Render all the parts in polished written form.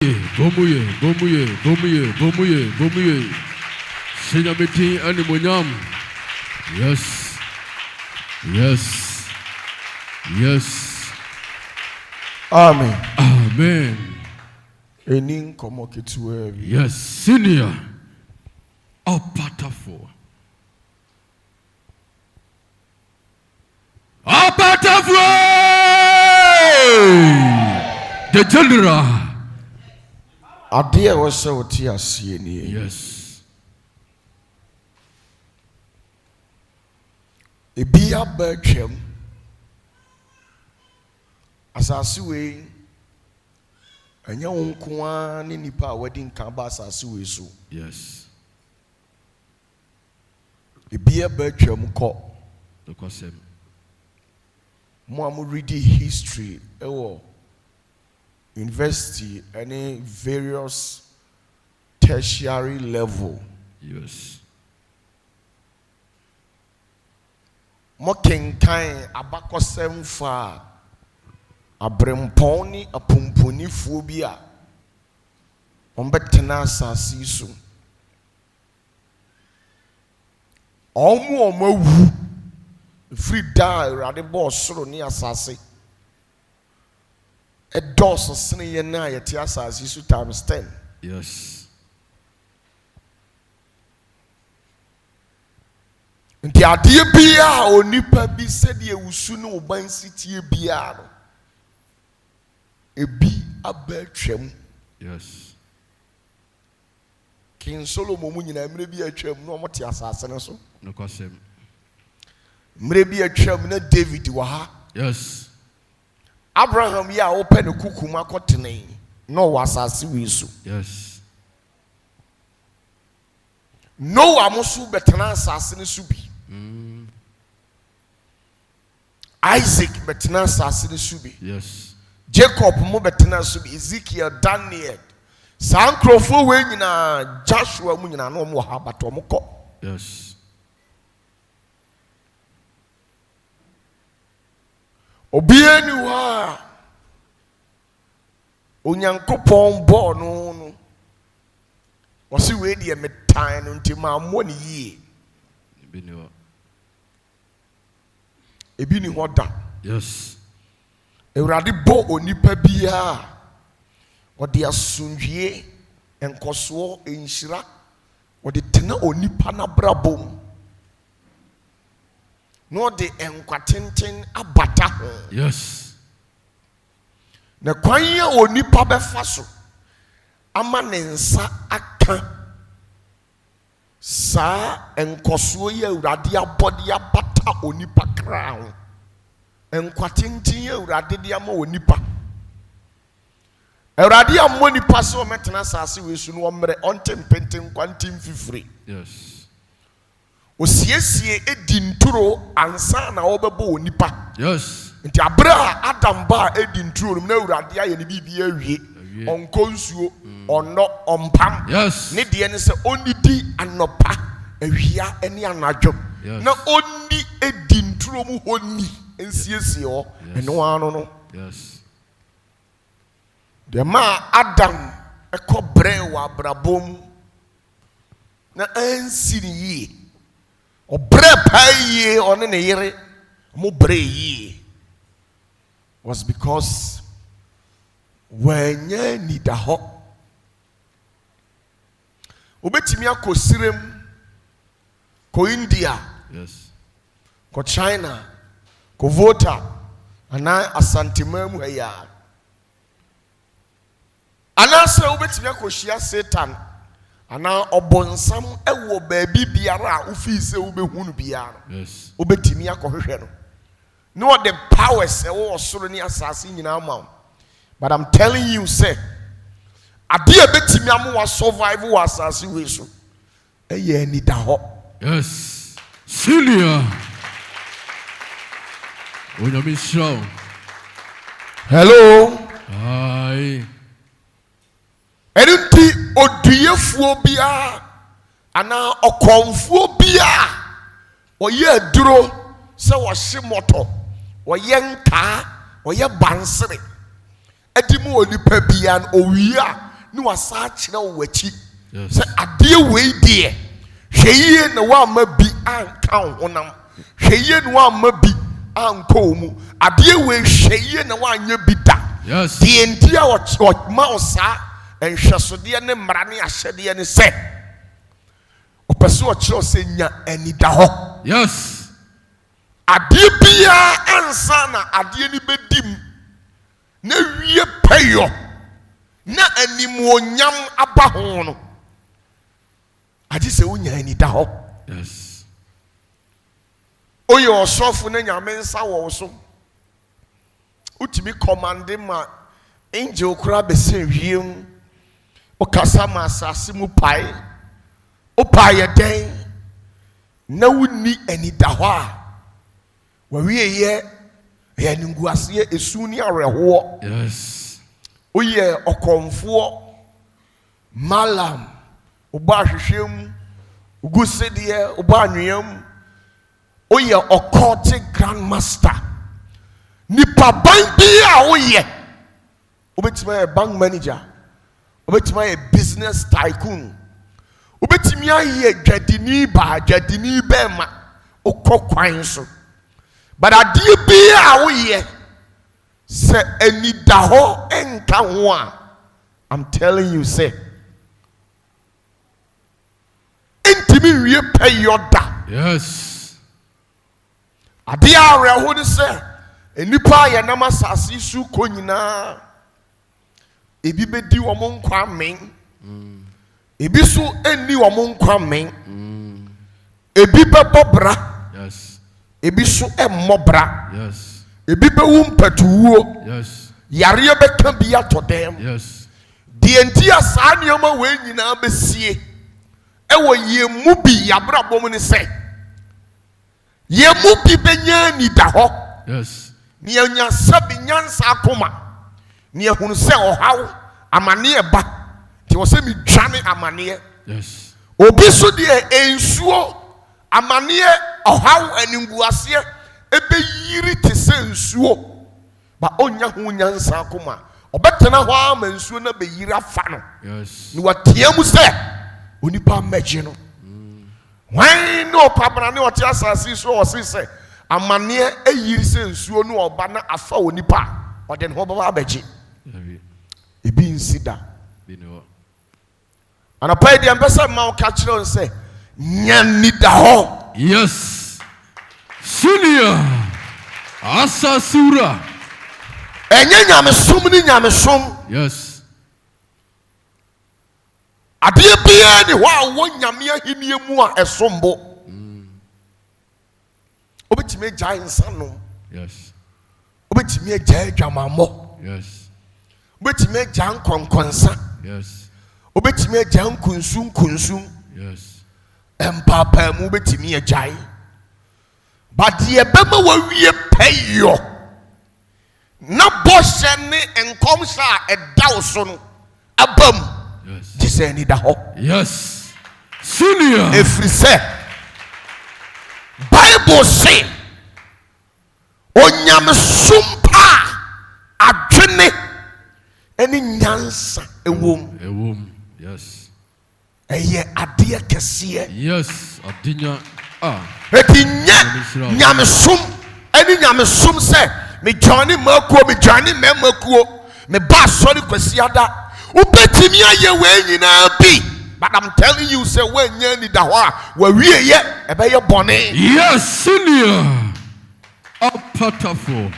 Bomuye. Senyamiti animonyam. Yes. Amen. Enin komo ketuwe. Yes, senior. OPATAFUOR. The general. Adia was so tears. Yes. A beer bertram. As I see, and young Kwan in Nipa wedding cabas as we so. Yes. A beer bertram call. The concept. Mo reading history. University, any various tertiary level. Yes. Mocking kind abako semfa abremponi apumpuni phobia ombetena asasi so omu free die rade boss soro ni asase a dose of senior na yet asasi so times 10. Yes. Nti adie bia onipa bi said ye wusu no oban sitie bia no ebi abetwam. Yes. King Solomon mu nyina mre bi atwam no omote asase ne so. No concept. Mre bi atwam na David wa ha. Yes. Abraham ya open ne kukuma kotene no wasase wi so. Yes. Noah musu betena asase ne so bi. Isaac betena asase ne so bi. Yes. Jacob mo betena so bi. Ezekiel, Daniel. Sankrofo we nyina Joshua mu nyina no mo ha bato mo ko. Yes. Obiani wa Onyankopon bo no wasi we de metan no nti ma mo ne yie ebi ni hoda. Yes. Ewrade bo onipa bia ode asundwie enkoso enhira ode tena onipa na brabom no de enkwatenten abata ho. Yes. Na kwan ye onipa befa so ama ne nsa aka sa enkoso ye Ewrade abode abata onipa kra ho. Enkwatenten ye Ewrade de ama onipa. Ewrade ammo nipa so metena sase we su no omre ontempenten kwantim fifiri. Yes. Osiesie edi nturo ansa na obebo onipa. Yes. Nti abra Adam ba edi nturo na Ewrade aye ne bibia awie onkonsuo ono ompam. Yes. Ne de ne se onidi anopa awia ene anadwo na onni edi nturo mu honni ensiesie ho eno ano no. Yes. De ma Adam ekobre wa brabom na ansi ni yi obre paye one ne yere mo bre yi was because when ye need a ho obetimi akosirem ko India. Yes. Ko China ko Vota ana asantimamu ya anase obetimi akohia Satan ana obonsam ewo baabi biara ufi se ubehunu biara. Yes. Obetimi akohwehwe no the powers ewo osoro ni asase nyina ama. But I'm telling you say ade betimi amwa survive wa asase we so eye ni da ho. Yes. Senior. Onyame show. Hello. Hi. Enti oduyefuo bia ana okonfuo bia oye aduro se wo hye moto oye nka oye bansere edimu onipa bia owia no wasa kyerɛ wo akyi Yes. sɛ adeɛ wei deɛ hwɛ yie na woamma bi anka wo honam hwɛ yie na woamma bi ankɔ wo mu adeɛ wei hwɛ yie na woanyɛ bi da Yes. deɛ nti a ɔma wo saa nhwɛsodeɛ ne mmara ne ahyɛdeɛ ne sɛ ɔpɛ sɛ ɔkyerɛ sɛ nya anida hɔ Yes. adeɛ biara ansa na adeɛ no bɛdim na wie pɛyɔ na animuonyam aba ho no agye sɛ wonya anida hɔ Yes. woyɛ ɔsɔfo na nyame nsa wɔ wo so wotumi kɔmande ma angel koraa bɛsɛ wiem wokasa ma asase mu pae wopae yɛ dɛn na wonni anida hɔ a wawieyɛ ɛyɛ ninguaseɛ esu ne awerɛhoɔ Yes. woyɛ ɔkɔmfoɔ malam wobɔ ahwehwɛ mu wogu sedeɛ wobɔ anwea mu woyɛ ɔkɔte grand master nipa ban bi a woyɛ wobɛtumi ayɛ bank manager wobɛtumi ayɛ business tycoon wobɛtumi ayɛ dwadini bɛɛma wokɔ kwan so but adeɛ bi a woyɛ sɛ anida hɔ nka ho a I'm telling you say ntimi nwie pɛ yɔda Yes. adeɛ a awerɛho ne sɛ nnipa a yɛnam asase yi so kɔ nyinaa ebi bɛdi wɔn nkwa men ebi so anni wɔn nkwa men ebi bɛbɔ bra Yes. ebi so mmɔ bra Yes. ebi bɛwu mpatuwuo Yes. yareɛ bɛka bi atɔ dɛm Yes. deɛ nti a saa nneɛma wei nyinaa bɛsie ɛwɔ yɛn mu bi yɛabrabɔ mu ne sɛ yɛn mu bi bɛnya anida hɔ Yes. nea nya sabi nyansa akoma nea hunu sɛ ɔhaw amaneɛ ba nti wɔ sɛ medwane amaneɛ Yes. obi so deɛ nsuo amaneɛ ɔhaw animguaseɛ ɛbɛyiri te sɛ nsuo ba ɔnya ho nyansa akoma ɔbɛtena hɔ ama nsuo no bɛyiri afa no Yes. na wateɛ mu sɛ onipa mmɛgye no hwan ne ɔkwabena ne ɔte asase so ɔse sɛ amaneɛ ayiri sɛ nsuo no ɔba na afa onipa a ɔde ne ho bɛba abɛgye David. ebi nsi da Be no. anapa yi deɛ mpɛ sɛ mma wo ka kyerɛ wo sɛ nya nida hɔ Yes. Senior. Asasura. ɛnyɛ nyamesom ne nyamesom Yes. adeɛ biara ne hɔ a wɔ nyame ahenniɛ mu a ɛsom bo wobɛtumi agyae nsa nom Yes. wobɛtumi agyae adwamammɔ Yes. wobɛtumi agyae nkɔnkɔnsa Yes. wobɛtumi agyae nkunsum Yes. mpaapaamu wobɛtumi agyae but deɛ bɛma wawie pɛyɔ na bɔhyɛ ne nkɔmhyɛ a ɛda wo so no aba mu Yes. gye sɛ anida hɔ Yes. Senior. ɛfiri sɛ bible se onyamesom pa a adwene ɛne nyansa ɛwom Ewum. Yes. ɛyɛ adeɛ kɛseɛ Yes. Adinya. Ah. ɛti nyɛ nyamesom ɛne nyamesom sɛ medwane maakuo medwane mɛmakuo meba asɔre kwasiada wobɛtumi ayɛ wei nyinaa bi but I'm telling you sɛ woanya anida hɔ a wawieyɛ ɛbɛyɛ bɔne Yes. Senior. OPATAFUOR.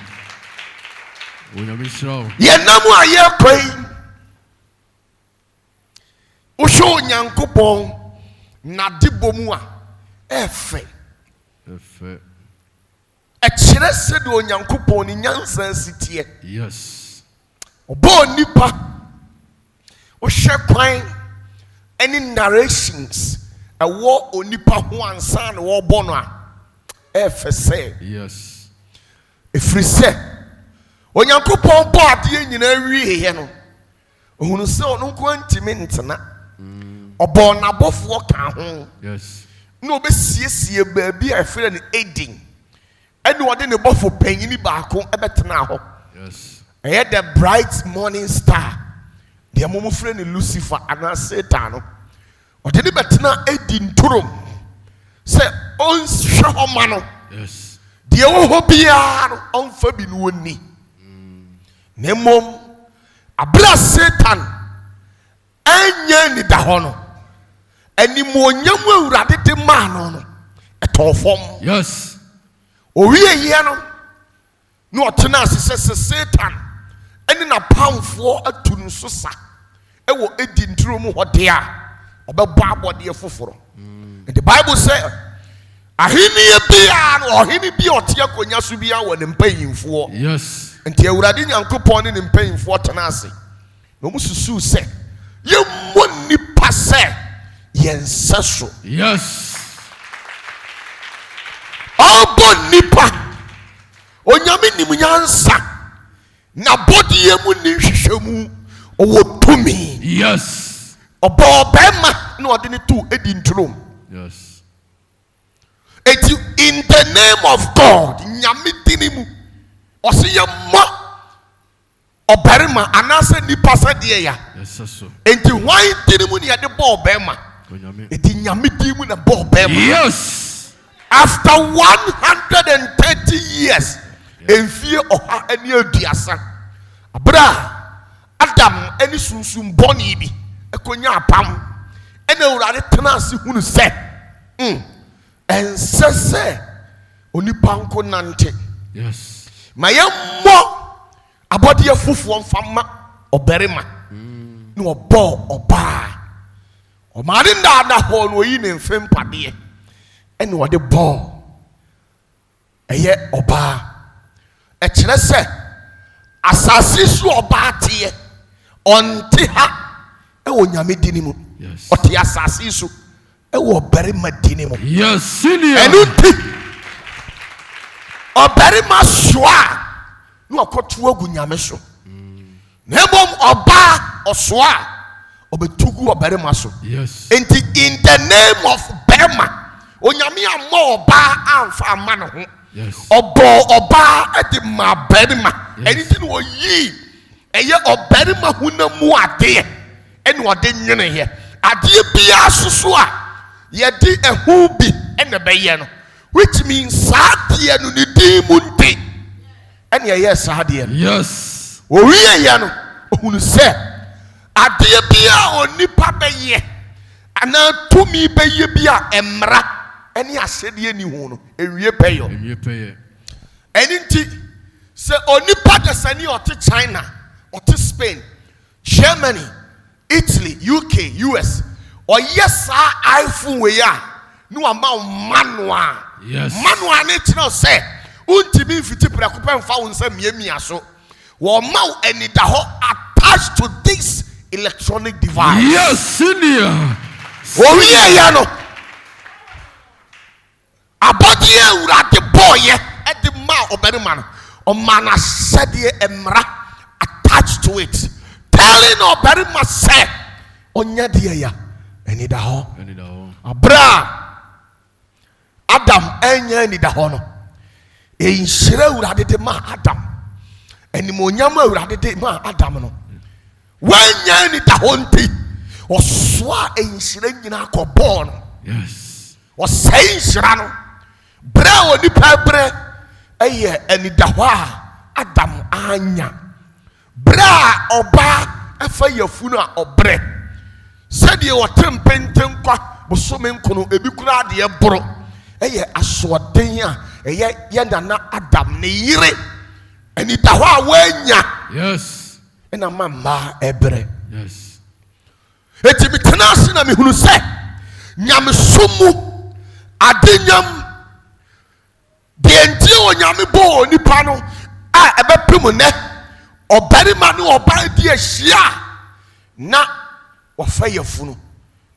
Onyamishrao. yɛnam a yɛrekɔ yi wohwɛ onyankopɔn n'adebɔ mu a ɛɛfɛ Efe. ɛkyerɛ sɛdeɛ onyankopɔn ne nyansa si teɛ Yes. ɔbɔɔ nipa wohwɛ kwan ɛne narrations ɛwɔ onipa ho ansa na wɔrebɔ no a ɛɛfɛ sɛ Yes. ɛfiri sɛ onyankopɔn bɔ adeɛ nyinaa wieeɛ no ohunu sɛ ɔno nko ntimi ntena ɔbɔɔ n'abɔfoɔ ka ho Yes. na ɔbɛsiesie baabi a ɛfrɛ no Eden ɛne ɔde ne bɔfo panyini baako ɛbɛtena hɔ Yes. ɛyɛ the bright morning star deɛ mo frɛ ne Lucifer ana Satan no ɔde ne bɛtena edi nturom sɛ ɔnhwɛ hɔ ma no Yes. deɛ wɔ hɔ biara no ɔmfa bi no wɔnni na mmom abira Satan ɛnyɛ ni da hɔ no animuonyam Awurade de maa no ɛtɔɔ fam. Yes. Owie yɛ no na ɔtena ase sɛ Satan ɛne n'apamfoɔ atu no so sa ɛwɔ edi nturom hɔ de a ɔbɛbɔ abɔdeɛ foforɔ. The Bible sɛ ahenni biara no ɔhene bi ɔte akonnwa so biara wɔ ne mpanyinfoɔ. Yes. Nti Awurade Nyankopɔn ne ne mpanyinfoɔ tena ase na wɔn susu sɛ yɛmmɔ nipa sɛ yɛnsɛ so. Yes. Ɔbɔ nipa onyame nim nyansa na bɔdeɛ mu ne nhwehwɛ mu ɔwɔ tumi. Yes. Ɔbɔ bɛrima na ɔde ne to edi nturom. Yes. Eti in the name of God nyame dini mu ɔsi yɛ mɔ ɔbɛrima anaasɛ nipa sɛ deɛ ya. Yes. So. Eti wɔn dini mu ni yɛde bɔ ɔbɛrima. Eti nyame dini mu na bɔ ɔbɛrima. Yes. After 130 years, enfie ɔha ɛni aduasa, abira Adam ɛni sunsun bɔnni bi ɛkonya apam ɛna Awurade tena ase hunu sɛ ɛnsɛ sɛ onipa nko nante. Yes. Ma yɛ mmɔ abɔdeɛ fufuo mfama ɔbɛrima na ɔbɔ ɔbaa ɔmaade ndaada hɔ no oyi ne mfe mpadeɛ ɛna ɔde bɔ ɛyɛ ɔbaa ɛkyerɛ sɛ asase so ɔbaa teɛ ɔnte ha ɛwɔ nyame dini mu. Yes. Ɔte asase so ɛwɔ ɔbɛrima dini mu. Yes. Senior. ɛnu nti ɔbɛrima soa na ɔkɔto agu nyame so na ebom ɔbaa ɔsoa ɔbɛtu gu ɔbɛrima so. Yes. Enti in the name of bɛrima onyame ama ɔbaa amfa ama ne ho. Yes. Ɔbɔ ɔbaa ɛde ma bɛrima ɛni ti na oyi ɛyɛ ɔbɛrima hunamu adeɛ ɛna ɔde nwene yɛ adeɛ biara soso a yɛde ɛho bi ɛna bɛyɛ no which means saa adeɛ no ne din mu nte ɛna ɛyɛ saa adeɛ no. Yes. Owie yɛ no ohunu sɛ adeɛ biara onipa bɛyɛ anaa tumi bɛyɛ bi a ɛmra ɛne ahyɛdeɛ ni ho no ewie pɛyɔ. Ewie pɛyɛ. Ɛni nti sɛ onipa desani ɔte China ɔte Spain Germany Italy UK US ɔyɛ saa iPhone wei a ne wama wo manual. Yes. Manual ne kyerɛ sɛ wontimi mfiti prɛko pɛ mfa wo nsa miamia so wɔma wo anida hɔ attached to this electronic device. Yes. Senior. Owie yɛ no abɔdeɛ Awurade bɔɔyɛ ɛde ma ɔbɛrima no ɔma na sɛdeɛ ɛmra attached to it telling ɔbɛrima sɛ ɔnyɛ deɛ ya ɛnida hɔ. Abra Adam ɛnyɛ ɛnida hɔ no ɛnhyira Awurade de ma Adam animuonyam Awurade de ma Adam no wɔnyɛ ɛnida hɔ nti ɔsoa ɛnhyira nyinaa kɔ bɔɔ no. Yes. Ɔsɛe nhyira no brɛ a onipa brɛ ɛyɛ ɛnida hɔ a Adam anya brɛ a ɔbaa ɛfa yafunu a ɔbrɛ sɛdeɛ wɔte mpenten kwa bosome nkono ebi kura adeɛ boro ɛyɛ asoɔden a ɛyɛ yɛ nana Adam ne yere ɛnida hɔ a wɔanya. Yes. ɛna ma mmaa ɛbrɛ. Yes. Eti mi tena ase na mi hunu sɛ nyamesom mu adenyam deɛ nti onyame bɔ onipa no a ɛbɛpem nɛ ɔbarima ne ɔbaa di ahyia na wɔfa yafunu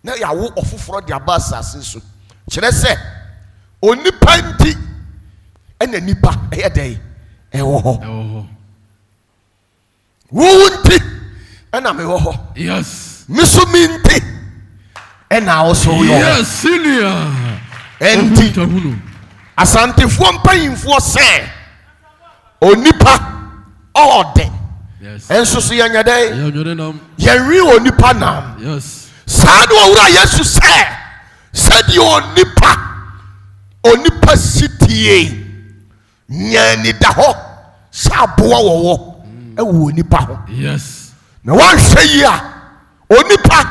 na yɛawo ɔfoforɔ de aba asase so kyerɛ sɛ onipa nti ɛna nipa ɛyɛ dɛn ɛwɔ hɔ. Wo nti ɛna mewɔ hɔ. Yes. Miso mi nti ɛna also yɔ. Yes. Senior. Enti asantefoɔ mpanyinfoɔ sɛ onipa ɔɔde Yes. Enso so yanya dey. Yes. Yenwi onipa nam. Yes. Saa no owura Yesu said onipa sitie nyani da ho saboa wowo ewo onipa ho. Yes. Na wan hwe yi a onipa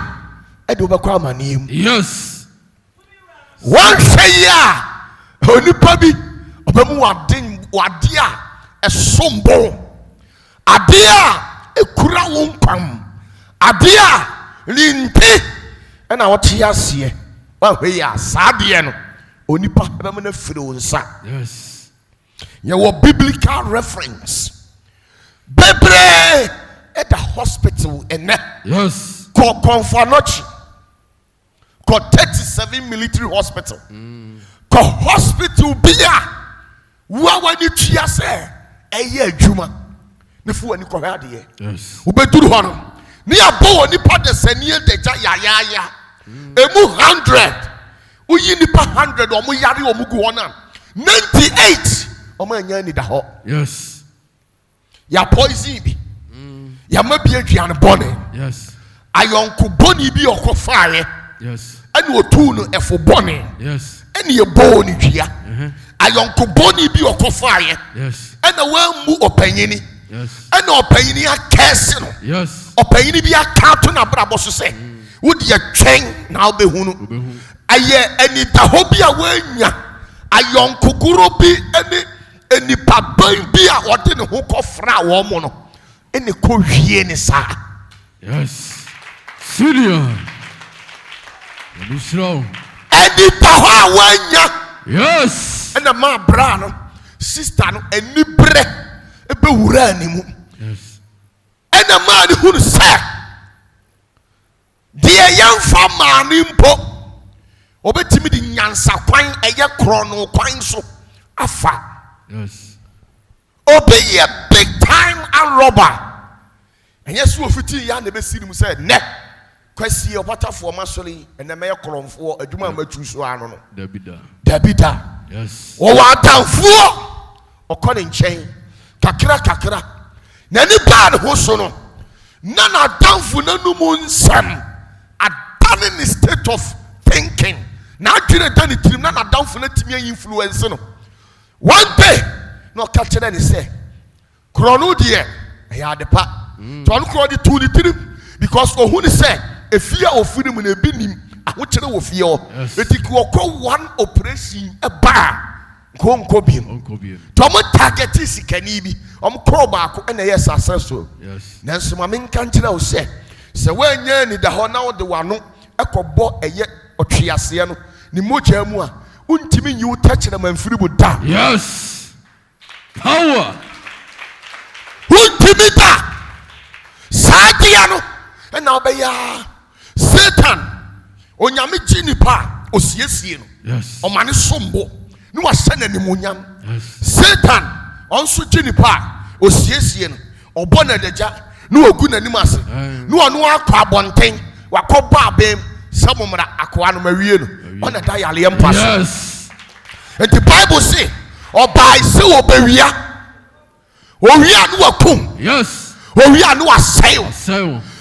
e de obekwa amanem. Yes. Wan hwe yi a onipa bi obemu wade a esombo ade a ekura wo nkwam ade a linte na wote ase wan hwe yi a saade no onipa ebemu na firi wo nsa. Yes. You were biblical reference. Bebre at the hospital and yes. Called Confanochi. Called 37 military hospital. Called hospital Bia. When you chia say a year Juma. Nefu when you come out here. Yes. Ubeturu hono. Ni abo ni pa de senior deja ya. Emu 100. Uyi ni pa 100 omu yari omu gu honam. 98. Yes. Ya poison bi. Ya mabi aduane bone. Yes. Ayonko boni bi okofare. Yes. Ani otu no efo bone. Yes. Ani ye bo ni dua. Ayonko boni bi okofare. Yes. Ana wa mu opanyini. Yes. Ana opanyini akese no. Yes. Opanyini bi akato na brabo so se. Wodi ye twen na obehunu. Aye ani da ho bi a wanya. Ayonko guru bi ani paban bi a ode ne ho kofra wo mo no ene ko hwie ne sa. Yes. Senior. Elusro. Edi ta ho a wanya. Yes. Ena ma bra no sister no ani bre ebe wura animu. Yes. Ena ma ni hunu sa de yamfa ma ni mpo obetimi di nyansa kwan eye krono kwan so afa. Yes. Obey a big time and robber. And yes, we fiti ya nebe siri said, ne kwesi OPATAFUOR masoli and the mayor for a juma metu so ano. Debida. Yes. O wa danfuo o calling chain kakra nani bad ho so no na danfu na numu nsam a done in state of thinking na adwene dani tirim na danfu na timi influence no. One day, no catch any say, Chrono dear, I had the part. John Crowdy to the trim because of who say a fear of freedom in a binim, I want to know of fear. It will call one operation a bar. Go on, Cobian. Tom target is canibi, crowbar, and a yes, successful. Yes. Nancy, my main country say, so when you need the honor of the one, a cobo a yet or triasiano, Nimoja mua. Untimi you touch them and free would die. Yes. Power. Untimi da. Sadiano. And now be Satan. Onyami jini pa. Osiesino. Yes. O mani sombo. No was sending him munyam. Yes. Satan. Also jini pa. Osiesino. O bona deja. No oguna ni masa. No anwa kwa bonten. Wako babem. Samumra akwano marieno. Yes. And the Bible say, or by so obewia. Owia no akum. Yes. Owia no assail.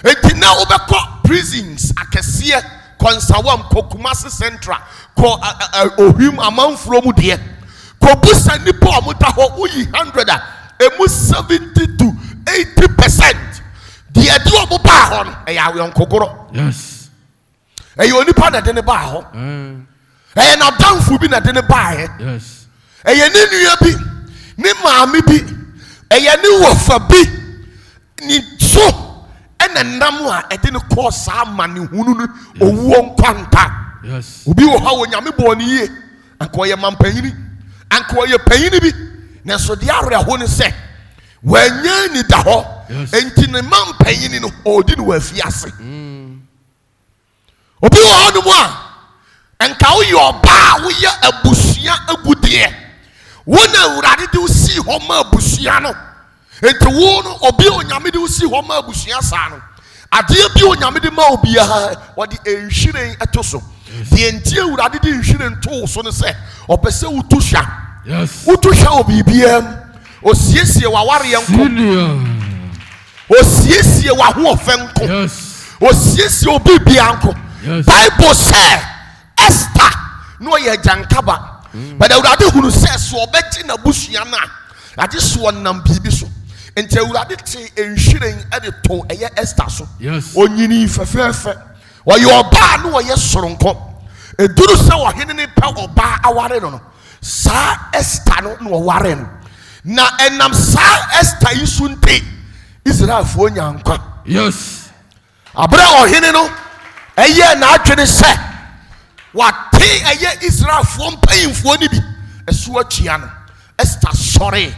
And now obeko prisons akesie konsawam kokumasi central ko ohim amanfro mu de. Ko busa nipo amuta ho uyi 100 emu 70 to 80%. The adu omo ba ho no e ya yonkogoro. Yes. Eyi onipa na de ne ba ho. Eyi na danfu bi na de ne ba he. Yes. Eyi ne nua bi, ne maami bi, eyi ne wofa bi, ni so ena nam a e de ne ko sa ma ne hunu no owuo nkwanta. Yes. Obi wo ha wo nyame bo ne yie. Anko ye mampanyini. Anko ye panyini bi. Na so de are ho ne se. Wanya ni da ho. Enti ne mampanyini no odi no afiase. Obi wo hanu mo a enka wo ye oba wo ye abusua agudie wona urade de usi ho ma abusua no enti wo no obi onyame de usi ho ma abusua sa no ade bi onyame de ma obi ha wo de enhwiren eto so de enti urade de enhwiren to so no se opese utusha. Yes. Utusha obi biam osiesie wa ware enko osiesie wa ho ofenko. Yes. Osiesie obi bianko. Yes. Bible say Esther no ye jankaba. But awurade hunu say so obeti na busua na. Ade so nam bibi so. Enti awurade te enhwiren e de to eye Esther so. Yes. Onyini fefefe. Wo ye oba no wo ye soronko. Eduru se wo hene ne pa oba aware no. Sa Esther no wo ware no. Na enam sa Esther yisunte Israel fo nyankwa. Yes. Abra wo hene no eye na atwene se wate eye Israel fo mpayimfo ni bi esu atua no. Esther sorry.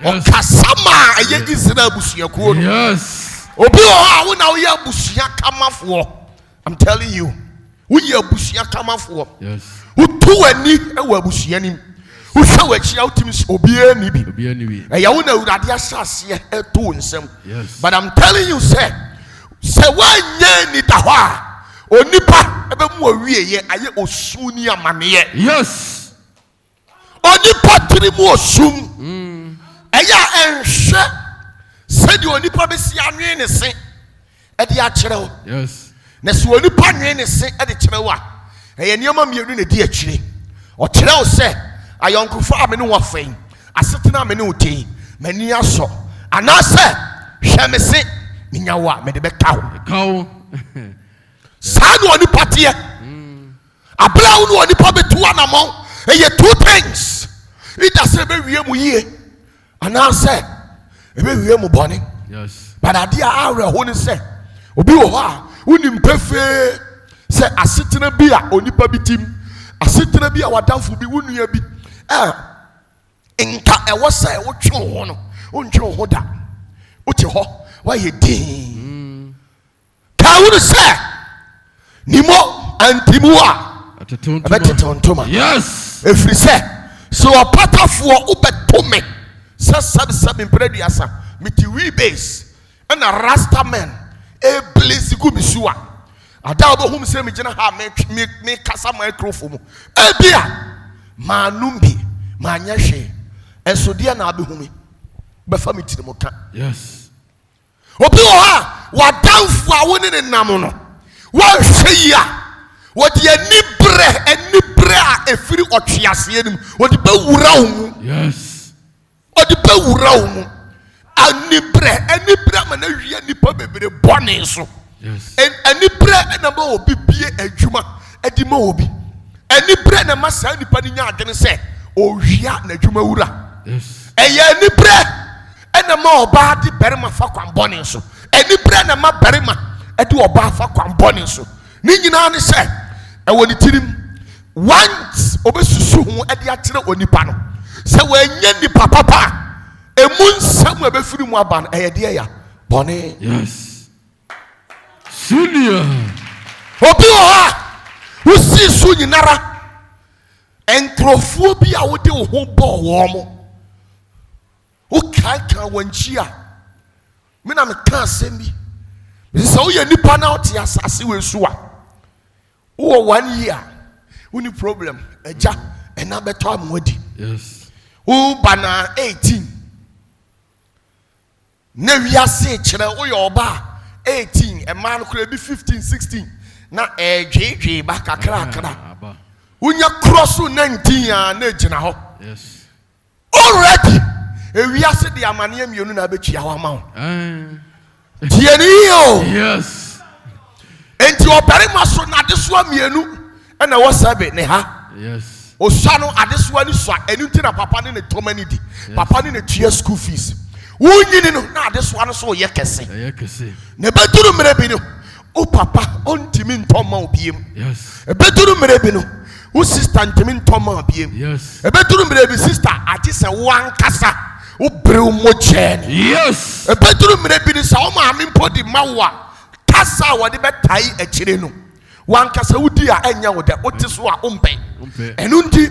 Yes. Okasama eye Israel busuakuo no. Yes. Obi o ha wo na wo ya busua kamafo. I'm telling you. Wo ya busua kamafo. Yes. Wo tu ani e wa busua nim. Wo hwa wa chia utimis obi ani bi. Obi ani bi. E ya wo na urade asase e to nsem. Yes. But I'm telling you say wanye ni da ho a onipa ebe mu owie ye aye osu ni amane. Yes. Onipa tiri mu osum. Eya enhwe se di onipa be si anwe ne se e di a kire o. Yes. Na se onipa nwe ne se e di kire wa eye nioma mienu na di akire o kire o se ayonkofo amene wo afan asetena amene wo ten mani aso anase hwe me se ninyawa me de be kawo Kawo. sa no onipa te abla wo no onipa betu anamon eye two things ida se be wie mu yie anase e be wie mu bone. Yes. But ade a awre ho ne se obi wo ho a unim pefe se asetena bi a onipa bitim asetena bi a wadamfo bi wunua bi nka ewo se wo twe ho no wontwe ho da wote ho wa ye din ka wo se nimo antimu a abetetontoma. Yes. Efri se so opatafuo ubetome se sabi mpreduasa miti we base and a rasta man e blaze ku bisua ada obohum se me gina ha me kasa microphone e bia manumbi manya hwe eso dia na abehumi be family mo ka. Yes. Obi o ha wadamfo a woni ne nam no wa hwe yi a wodi anibre a efiri otwease anim wodi be wura wo. Yes. Wodi be wura wo anibre ma na hwie nipa bebre bone so. Yes. Anibre na ma obi bie adwuma edi ma obi anibre na ma sa nipa ni nya adwene se ohwia na adwuma wura. Yes. Eye anibre na ma oba di berima fa kwan bone so anibre na ma berima edi oba fa kwan bone so ni nyina ne se e woni tirim once obesusu ho edi akyere onipa no se wanya nipa papa emun samu ebefiri mu aban eyede ya bone. Yes. Senior. Obi o ha usi su nyinara enkrofo bi a wode wo ho bo wo mo o kan wanchi a me na me kan asem bi me se wo ye nipa na oti asase we su a wo 1 year uni problem eja ena beto amwadi. Yes. Wo bana 18 na wiase kire wo ye oba 18 e man kura bi 15 16 na dwedwe ba kakra unya cross 19 a na gina ho. Yes. Already e wiase de amane amienu na betua ho ma ho. Yes. Enti obarima so na adeso amienu na wo sabe ne ha. Yes. Osano adeso ani so enu na papa ne tomani di. Papa ne tua school fees. Wunyini no na adeso ano so ye kese. Ye kese. Ne beduru mere bi no o papa ontimi ntoma obiem. Yes. E beduru mere bi no o sister ntimi ntoma obiem. Yes. E beduru mere bi sister ati se wan kasa o brew mo chen. Yes. E beduru mere bi ni sa o ma mi mpodi mawa kasa wo de betai akire no wan kasa wudi a enya wo de o ti so a ompe. Enu ndi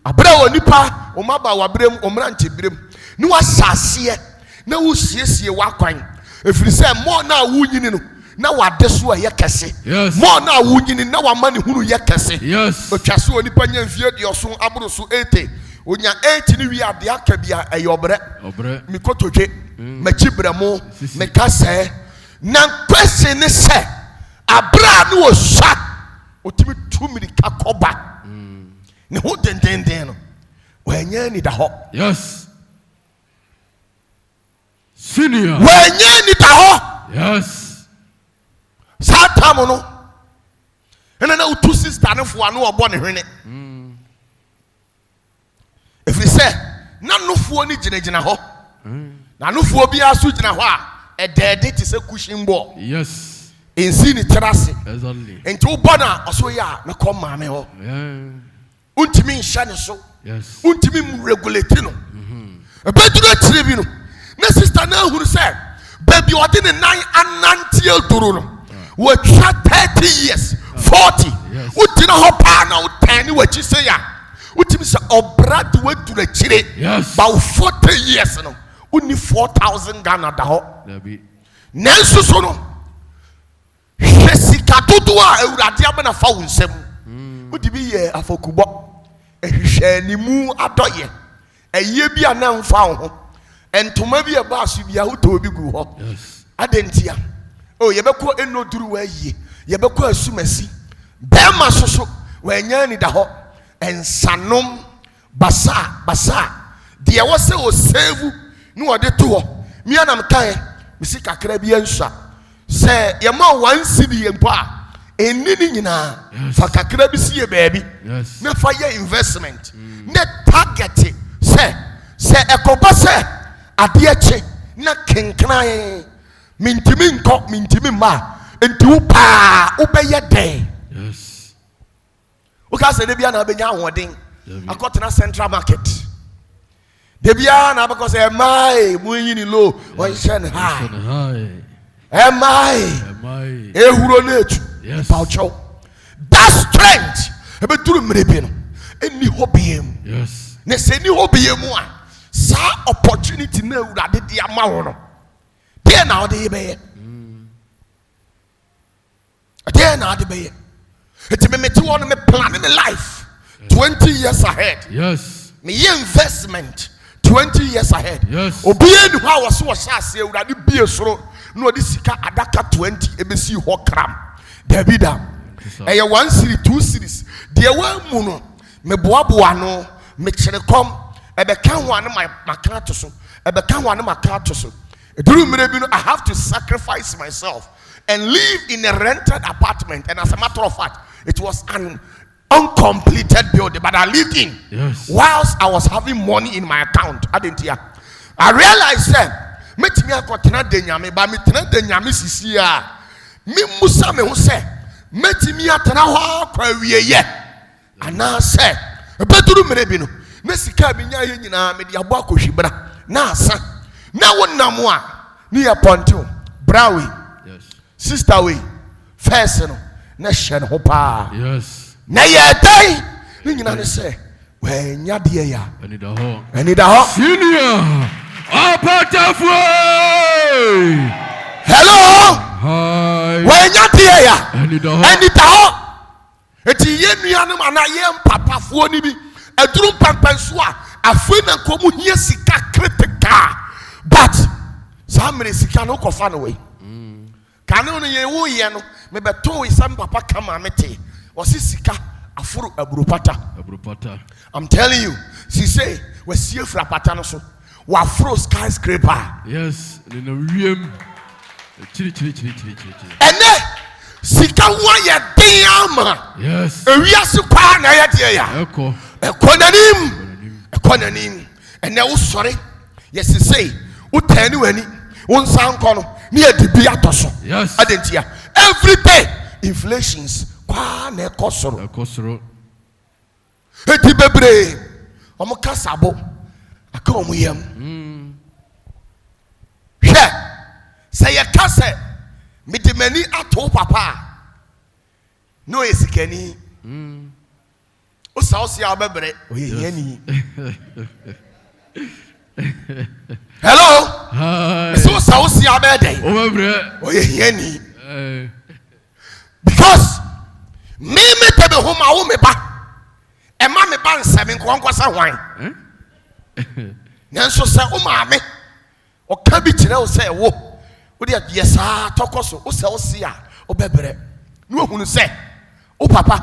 abra wo nipa o maba wa brem o mranche brem ni wa sase na wo siesie wa kwan efiri se mo na wo nyini no na wa deso a ye kese. Yes. Mo na wo nyini na wa mani hunu ye kese. Yes. O twase onipa nya mfie de oso abro so 80 onya 8 ni wi ade aka bia eyobre mi kotodwe machibramo me kase na question ne se abra no osha otimi 2 minutes kakoba ne ho denden no wanya ni da ho. Yes. Senior. Wanya ni da ho. Yes. Satamu no. Ena na utu sister no fo anu obo ne hwene. If we say na nufuo ni ginagina ho. Na nufuo bia so gina ho a edede ti se cushion ball. Yes. Ensi ni terrace. Exactly. Enti wo bona oso ya me kom maame ho. Yeah. Untimi nhya ne so. Yes. Untimi mu regulate no. Ebeduru atire bi no. Na sister na huru say baby odi ne nan anantie duru no. We try 30 years, 40. Utina ho pa na utani wachi say ya. Utimi say obrad we duru chire. Yes. About 40 years no. Uni 4,000 Ghana da ho. Dabi. Nensu so no. Hwesika dodo a ewurade abena fa wunsem. Udibi ye afokubo. Ehwehwe animu adoye. Eye bi a na mfa ho. Entoma bi e ba asu bi a hoto bi gu ho. Yes. Adentia. Oh, yebeko enoduru wa yie. Yebeko asumasi. Bema soso wanya ni da ho. Ensanom basa. De wo se o save no ode to ho. Mi anam kan mi si kakra bi ansua. Se ye ma 1 cedi empo a eni ni nyina fa kakra bi si ye baabi. Yes. Na fa ye investment. Ne target se ekoba se ade eche na kenkran mintimi ma enti wo pa wo beye den. Yes. Wo ka se de bia na benya ahoden akotena central market de bia na because mai munyi ni low on shen high mai ehuro na etu. Yes. Paucho that strength ebe duru mrebi no eni hobiem. Yes. Ne se ni hobiem a sa opportunity na urade de ama wo no de na ode be de na ode be it me meti won me plan me life 20 years ahead. Yes. Me investment 20 years ahead. Yes. Obi enu ha wo so wo hyase urade bie soro na odi sika adaka 20 ebesi ho kram Davida. Eye 1 series 2 series de wa mu no me boaboa no me kyerekom ebe kan ho ane maka to so ebe kan ho ane maka to so eduru mire bi no I have to sacrifice myself and live in a rented apartment, and as a matter of fact it was an uncompleted building but I lived in. Yes. Whilst I was having money in my account. I realized that metimi akotena de nyame ba metena de nyame sisi a me musa me ho se metimi atena ho akwa wieye ana se ebeduru mere bi no na sika bi nya ye nyina me de abo akohwibra na asa na wonam a ne ye ponte brawi. Yes. Sister we first no na hye ne ho pa. Yes. Na ye dai ni nyina ne se we nya de ya Eni da ho. Senior OPATAFUOR. Hello. Hi. We nya de ya Eni da ho. eni da ho eti ye nuanom ana ye mpapafuo ni bi eduru pampanso a afi na komu hie sika critical but samre sika no kofa no we kanu no ye wo ye no me beto isam papa kama mete osi sika afuru aburopata. I'm telling you, she say we see frapata no so wa afro skyscraper. Yes, in a wiem chiri. Ene sika wa ye diama. Yes. Ewiase kwa na ye de ya ekonanim ene wo sore yes say wo tani wani wo nsan ko no ne edibi atoso. Yes. Adentia every day inflations kwa na ekosoro eti bebre omo kasabo aka omo yam hwe say ye kase midimani ato papa no esikani o sa bebre oyeni. Hello. Hi. So sa bebre oyeni because me tebe homa wo me ba ema me ban seven kwasa hwan. Nanso say o maame o ka bi kire o say wo de yes tokoso o say o sia o bebre no hunu say o papa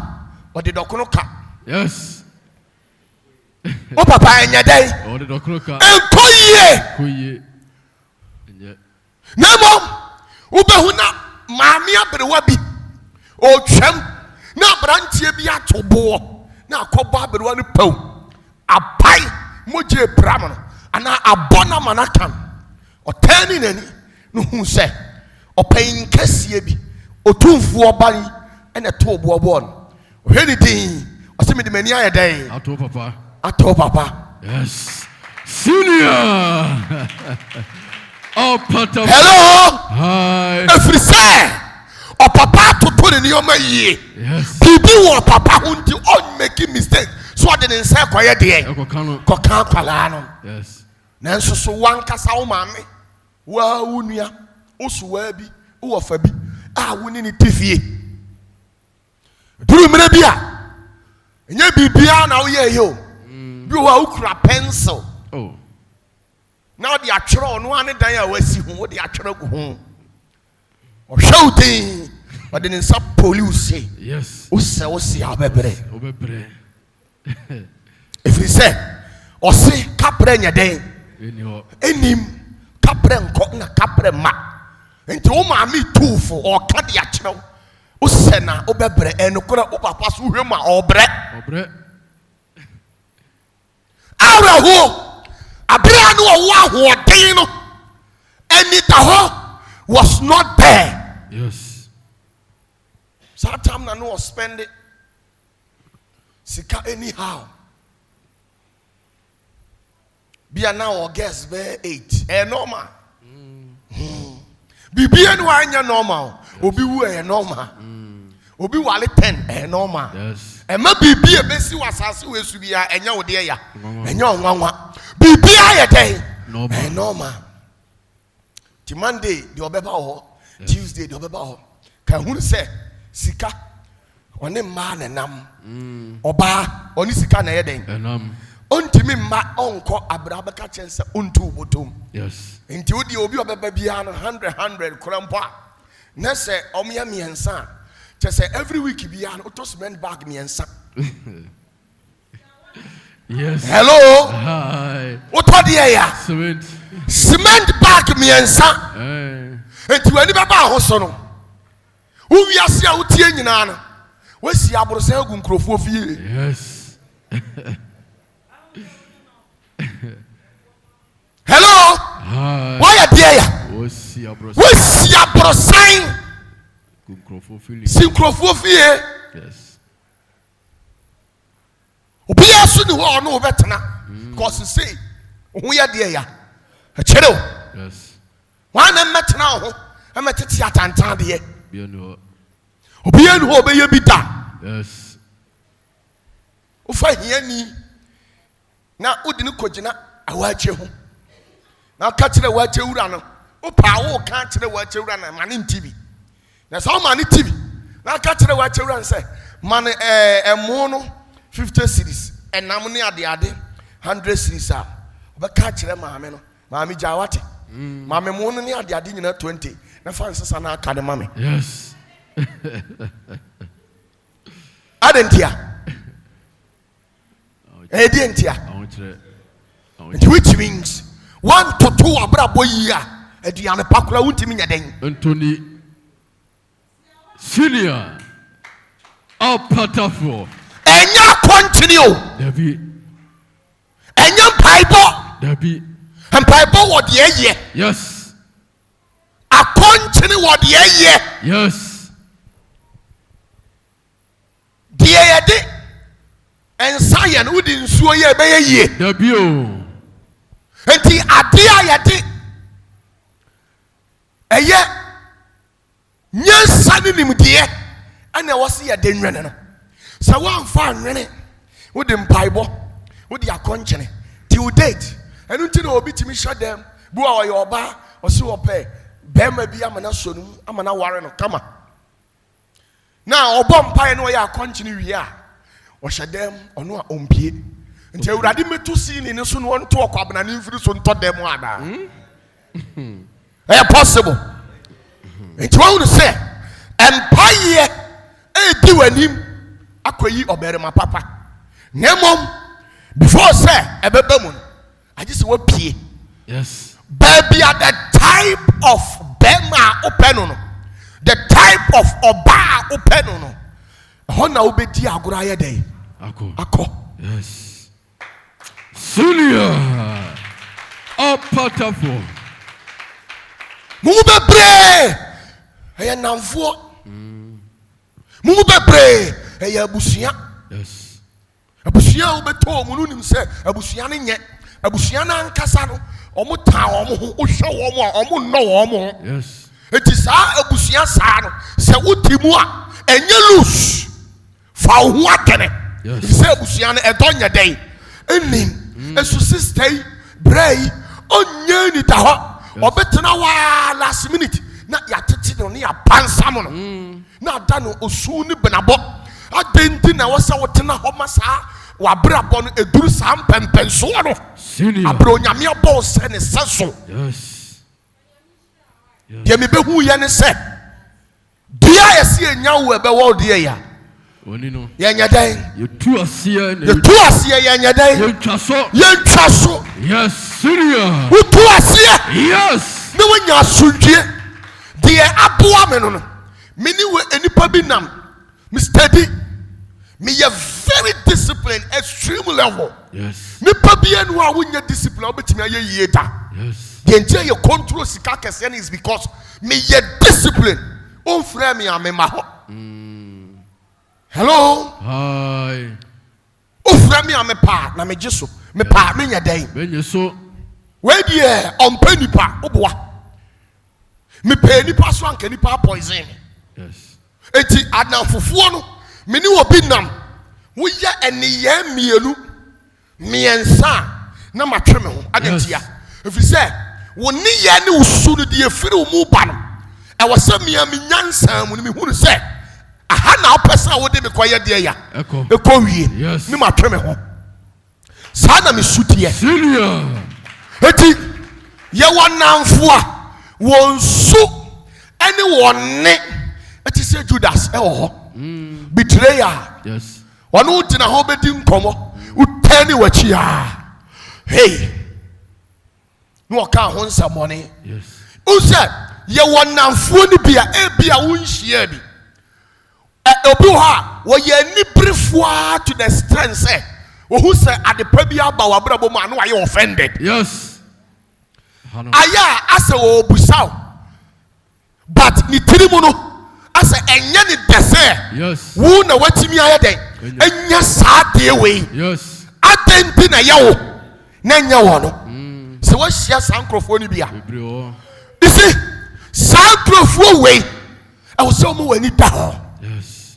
o de dokono ka. Yes. O papa enya dai O de dokono ka. Enkoye. Enye. Nemo wo behu na maame abrewa bi o twam na brantie bi atobo na akobo abrewa no pau apai moje bram no ana abona manakam otani nani no hu se opayin kasie bi otumfu obani ene to obo no oheni din osemi de mani ayedan ato papa yes senior OPATAFOR hello hi every say o papa to put in your maye yes bibi wo papa hunti on making mistake so de nse koye de ko kan kwala no yes nanso so wankasa wo maame wa wunua osuwa bi wo fa bi a woni ni tifie duru mire bi a nya bibia na wo ye yo bi wo ukura pencil oh now the atwere no ane dan a wasi hu wo de atwere go hu o hwewtin o de nsa police yes o se o se abebre if he say o se kapre nya den enim kapre nko na kapre ma enti wo maami tuufo o ka de akyerɛw wo sɛ na wo bɛbrɛ ɛnokora wo papa so hwɛ ma ɔbrɛ awerɛho abere no ɔwɔ ahoɔden no anita hɔ was not there yes sometime na no spend it sika anyhow bia na o guess be 8 normal bibia no anya normal obi wu normal obi wale 10 normal yes ma bibia besi wasase we su bia enya wo de ya enya onwanwa bibia ye den normal ti Monday de obeba ho Tuesday de obeba ho ka hunu se sika one ma na nam oba oni sika na ye den enam ontimi ma onko abrabaka chense ontu botom yes enti odi obi obeba bia no 100 krampa na se omya miensa chese every week bia no to cement bag miensa yes hello hi oto de ya cement bag miensa enti wani baba ho so no wo wiase a wotie nyina no wasi aborosan agu nkrofo fie yes hello hi why are there ya wasi aborosan nkrofo fie yes obi asu ni ho no betena because say ho ya de ya a kire yes wan na metena ho emetete atantan de bi no obi anu ho be ye bi da yes o fa hiani na odi ni kogina awache ho na ka kire wache wura no o pa wo ka kire wache wura na mane ntibi na so mane tibi na ka kire wache wura nse mane emo no 50 cedis enam ne ade 100 cedis a o be ka kire maame no maame jawate maame mo no ne ade nyina 20 na fa nsesa na aka de maame yes adentia edientia which means 1 to 2 abrabo yi a aduane pakura wuntimi nya den Anthony senior OPATAFOR enya continue David enya paibo David paibo wo de ye yes a continue wo de ye yes de ye de ensa ye no di nsuo ye be ye David o enti ade a ye de eye nyansa ni nimdeɛ ana wɔse yɛ de nwene no sɛ wɔamfa nwene wo de mpaibo wo de akɔnkyene till date ɛno nti na obi timi hyɛ dɛm bu a ɔyɛ ɔba ɔse wɔpɛ bɛrima bi amana so no amana ware no kama na ɔbɔ mpae na ɔyɛ akɔnkyene wie a Oshadem or no ompie. And you already met to see in a soon one talk up and an influence on top them one. Possible. And you want to say, Empire, do and him, Akwayi or better my papa. Nemom, before say, a bebemun. I just want pee. Yes. Baby are the type of Bema Openono. The type of Oba Openono. Hona ubeti aguraya day. Ako. Yes. Senior. OPATAFUOR. Mumu bebre. Eya namfo. Mumu bebre. Eya abusia. Yes. Abusia ubeto munu nim se abusia ne nye. Abusia na nkasa no. Omo ta omo ho ohwe omo no omo. Yes. Eti saa abusia saa no se utimu a enye loose. Fa ho atene. Yes. Se abusia no edonya den. Enim. Esu sister brei onye ni ta ho. Obetena wa last minute na ya tete no ne ya pansam no. Na da no osu ni benabo. Adenti na wasa wotena ho masa wa brabo no eduru sam pempenso no. Senior. Abro nyame abo se ne seso. Yes. Ye me behu ye ne se. Dia esi enya wo ebe wo dia ya. Oni no. Ye nya dan. You two asia. Ye tu asie ye nya dan. You twaso. Ye twaso. Yes, senior. Wo tu asie. Yes. Ne wonya asundie. Dia aboa me no no. Me ni we enipa bi nam. Me steady. Me ye very disciplined, extreme level. Yes. Nipa bi enu a wonya discipline obetimi aye yie da. Yes. The entire your control sika kesen is because me ye discipline. On frame me amema ho. Hello. Hi. On frame me amepa na me jeso. Me pa me nya den. Benye so. We die on penny pa oboa. Me pay nipa so anka nipa poison. Yes. Enti adam fufuo no me ni obi nam. Wo ya eniye mienu. Miensa na matwe me ho adentia. If say wo ni ye ni usu no de efiri wo mu ba no. E wo se me nyansa mu ni me hunu se aha na opesa wo de me koye de ya. Eko wie. Yes. Ni matwe me ho. Sa na me sutie. Senior. Eti ye wonamfo a wonsu ene wonne eti se Judas e wo ho. Betrayal. Yes. Wanu tina ho bedi nkomo utani wachi a. Hey. No ka ho nsamone. Yes. Unse ye wonamfo ni bia e bia wonhia bi. Obi ho a wo ye ni brefo to the strength say who say adepa bi aba wa brabo mu anu aye offended. Yes. Aya ase wo busaw. But ni tirimu no ase enye ni dese. Yes. Wo na watimi aye den. Enya saa de we. Yes. Atenti na yawo. Na nya wo no. Se wo hia sankrofo ni bia. You see, sankrofo we. I was so mo wani da ho. Yes.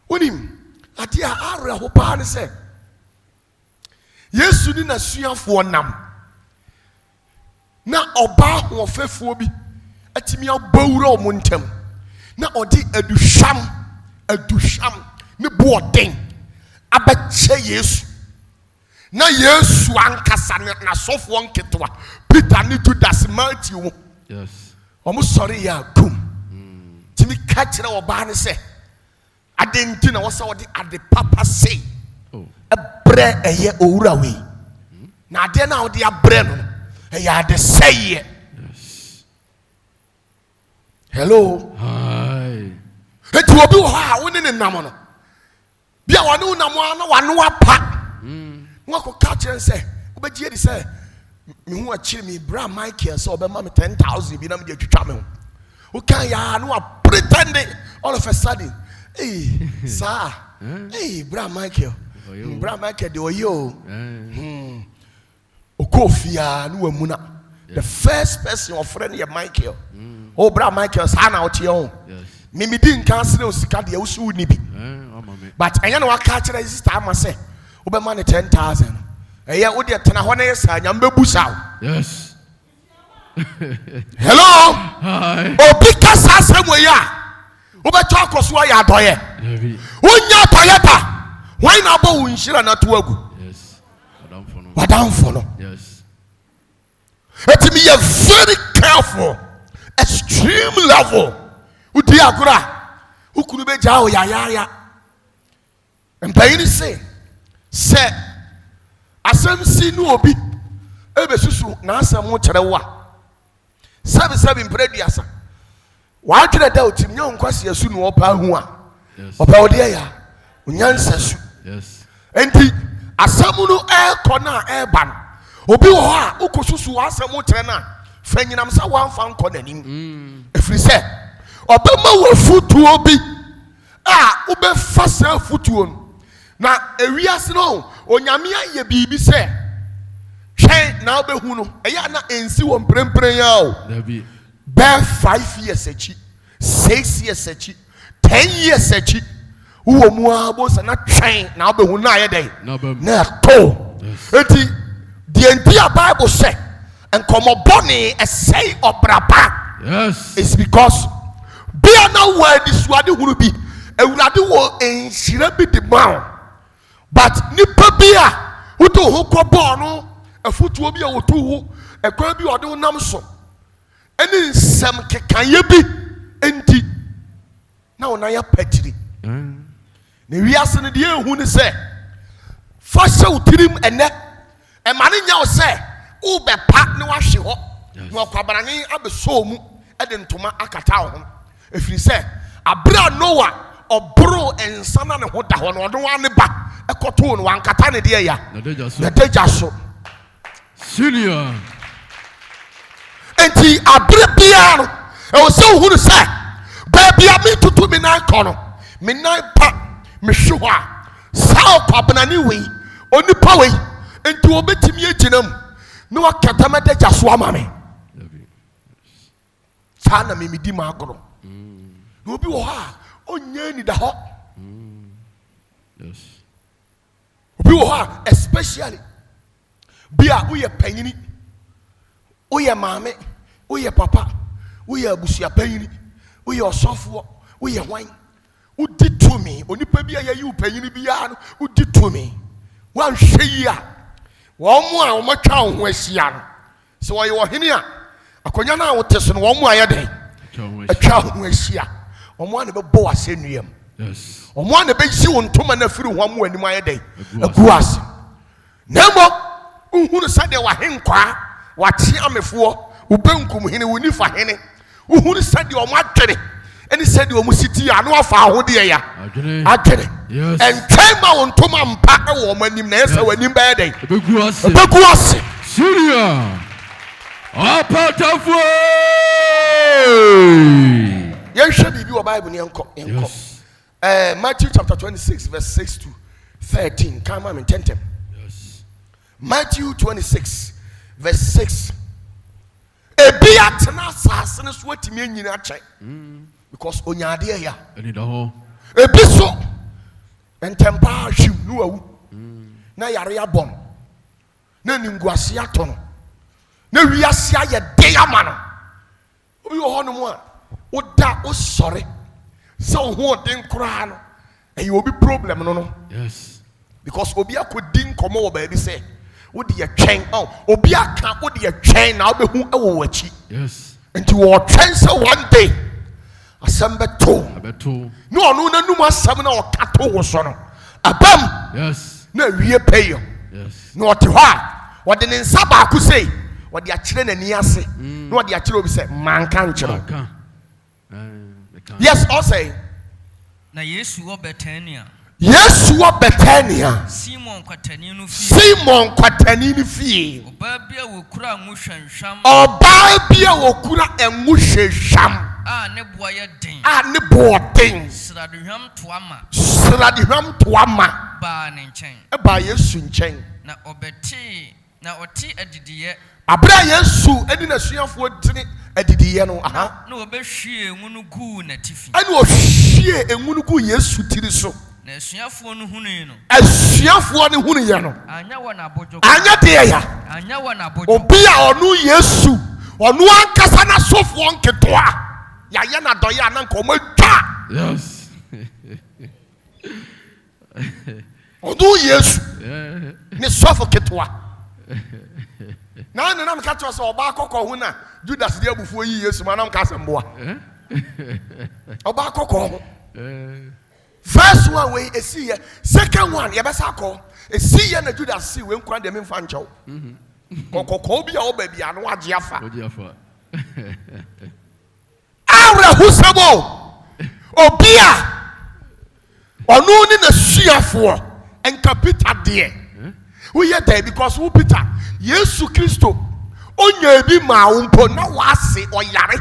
Onim adia ara ho pa ne se. Yesu ni na suafo nam. Na oba ho fefuo bi atimi abawura o montem. Na odi aduhwam ne boden abeche Yesu. Na Yesu ankasa na sofo nketwa Peter ni Judas Matthew. Yes. Omo sorry ya kum. Timi ka kire oba ne se adenti na wo se odi ade papa say. Oh. Ebre eye owura we. Na ade na odi abre no eye ade say. Yes. Hello. Hi. Eti obi wo ha woni ne nam no. Bia wonu nam na wanu apa. Nwako ka kire se obegie di se me hu akire me bra Michael so obema me 10,000 bi na me de twitwa me ho. O kan ya no pretending all of a sudden. Hey, sir. Hey, bra Michael. Bra Michael de oyo. Okofia no amuna. The first person of friend ya Michael. Oh, bra Michael sa na otie ho. Yes. Me din kan se osika de usu ni bi. But enya no waka kire sister ama se obema ne 10,000. Eya wo de tena ho na yesa nya mbebusa. Yes. Hello. Hi. Obi kasa asem we ya. Obeto akoso ya adoye. Wonya Toyota. Why na bo unshira na to agu? Yes. Madam for Yes. Let me be very careful. Extreme level. Udi agura. Ukunu be jao ya. And payini say asem si no obi ebe susu na asem mo kere wa. Sabi mprediasa. Wa twere da otim nya nkwase asu no opa hu a. Yes. Opa ode ya. Unyansa su. Yes. Enti asem no kona ban. Obi wo ha ukosusu asem mo kere na fanyinam sa wanfa nkọ nanim. Efiri se obema wo futu obi ube fasa futu on. Na ewiase no onyame aye bibi se hwen na obehu no eya na ensi wo mprempren ya o Dabi. Be 5 years achi 6 years achi 10 years achi wo mu abo sa na hwen na obehu na aye dey na to eti the entire Bible say enkomoboni esay obraba. Yes. It's because be na word suade huru bi ewurade wo enhira bi de ma. But nipa bia wuto ho kɔbɔ no afutuo bi a wotu ho ekwan bi ɔde wonam so eni nsɛm kekanye bi enti na wona ya patiri na wiase no de ehu ne sɛ fa hyɛ utirim ene ma ne nya wo sɛ wo bɛ pa ne wahwe hɔ na kwabrane abeso mu de ntoma akata ho efiri sɛ abra Noah obro ensana ne ho da ho no ɔde wa ne ba ekoto no wankata ne de ya na deja so senior enti abre bia no e wo se hu no se ba bia me tutu me nan kɔ no me nan pa me hwe ho a sa kwabena ne wei onipa wei enti obetimi aginam ne wakata me deja so ama me sa na me di ma agoro no bi wo ha onye ni da ho. Yes. Obi wo ha especially bia wo ye panyini wo ye maame wo ye papa wo ye abusua panyini wo ye osofo wo ye hwan wo di to me onipa bia ye yi panyini bia no wo di to me wan hwe yi a wo mo a wo matwa wo ho ahia no so wo ye wo hene a akonya na wo teso no wo mo aye den atwa ho ahia omo an be bo asenuam. Yes. Omo an be ji wontoma na firi ho mo anim aye den aguase nemo unhunu sade wa henkwa wa tie amefo ubenkum hene woni fa hene unhunu sade omo adwene eni sade omo siti ya no afa ahode ya adwene. Yes. And tema wontoma mpa e wo manim na yesa wanim ba ye den beguase senior OPATAFUOR yen hwe bibi wo Bible ne enko. Yes. Matthew chapter 26 verse 6 to 13. Come on, tentem. Yes. Matthew 26 verse 6. Ebi atena sase ne so atimi anyina akyɛ. Because onyade ya. Eni da ho. Ebi so entempa ahwim no awu. Na yare abom. Na ninguase ato no. Na wiase aye de ama no. Obi wo ho no mu a woda osore. So who den kura no and you will be problem no. Yes. Because obi akodin komo wo baby say wo de ye twen obi aka wo de ye twen na obehu e wo wachi. Yes. Nti wo twen say one day asem beto no onu na num asem na o kato wo so no abam. Yes. Na wie payo. Yes. No te ho a wo de ne nsa ba ku say wo de akire na ni ase na wo de akire obi say manka nkire. Yes, I'll say. Na Yesu wo Betania. Yesu wo Betania. Simon kwatani no fie. Oba bia wo kura nwuhwenhwam. Oba bia wo kura enwuhwehwam. Ne boa ye den. Ne boa den. Sradehwam toama. Ba ne nchen. Ba Yesu nchen. Na obeti na oti adidiye. Abra Yesu edi na suafo tini adidiye no aha. Na obehwie enwunu gu na tifi. Ani ohwie enwunu gu Yesu tiri so. Na suafo no hunu no. Asuafo ne hunu ye no. Anya wo na bojo. Anya de ya. Anya wo na bojo. Obi a onu Yesu, onu ankasa na sofo nketoa. Ya ye na doye anan ko mo twa. Yes. Odo Yesu. Ne sofo ketwa. Na na mka to so oba kokko hu na Judas de abufuo yi Yesu ma na mka semboa. Oba kokko ho. First one we esi ye, second one ye besa ko. Esi ye na Judas si we nkwa de me mfa nchew. Kokko bi a oba bia no age afa. Awra husabo. Obia. Onu ni na suafo enka Peter de. We are there because who Peter? Yesu Kristo. Onya bi ma umpo na wase oyare.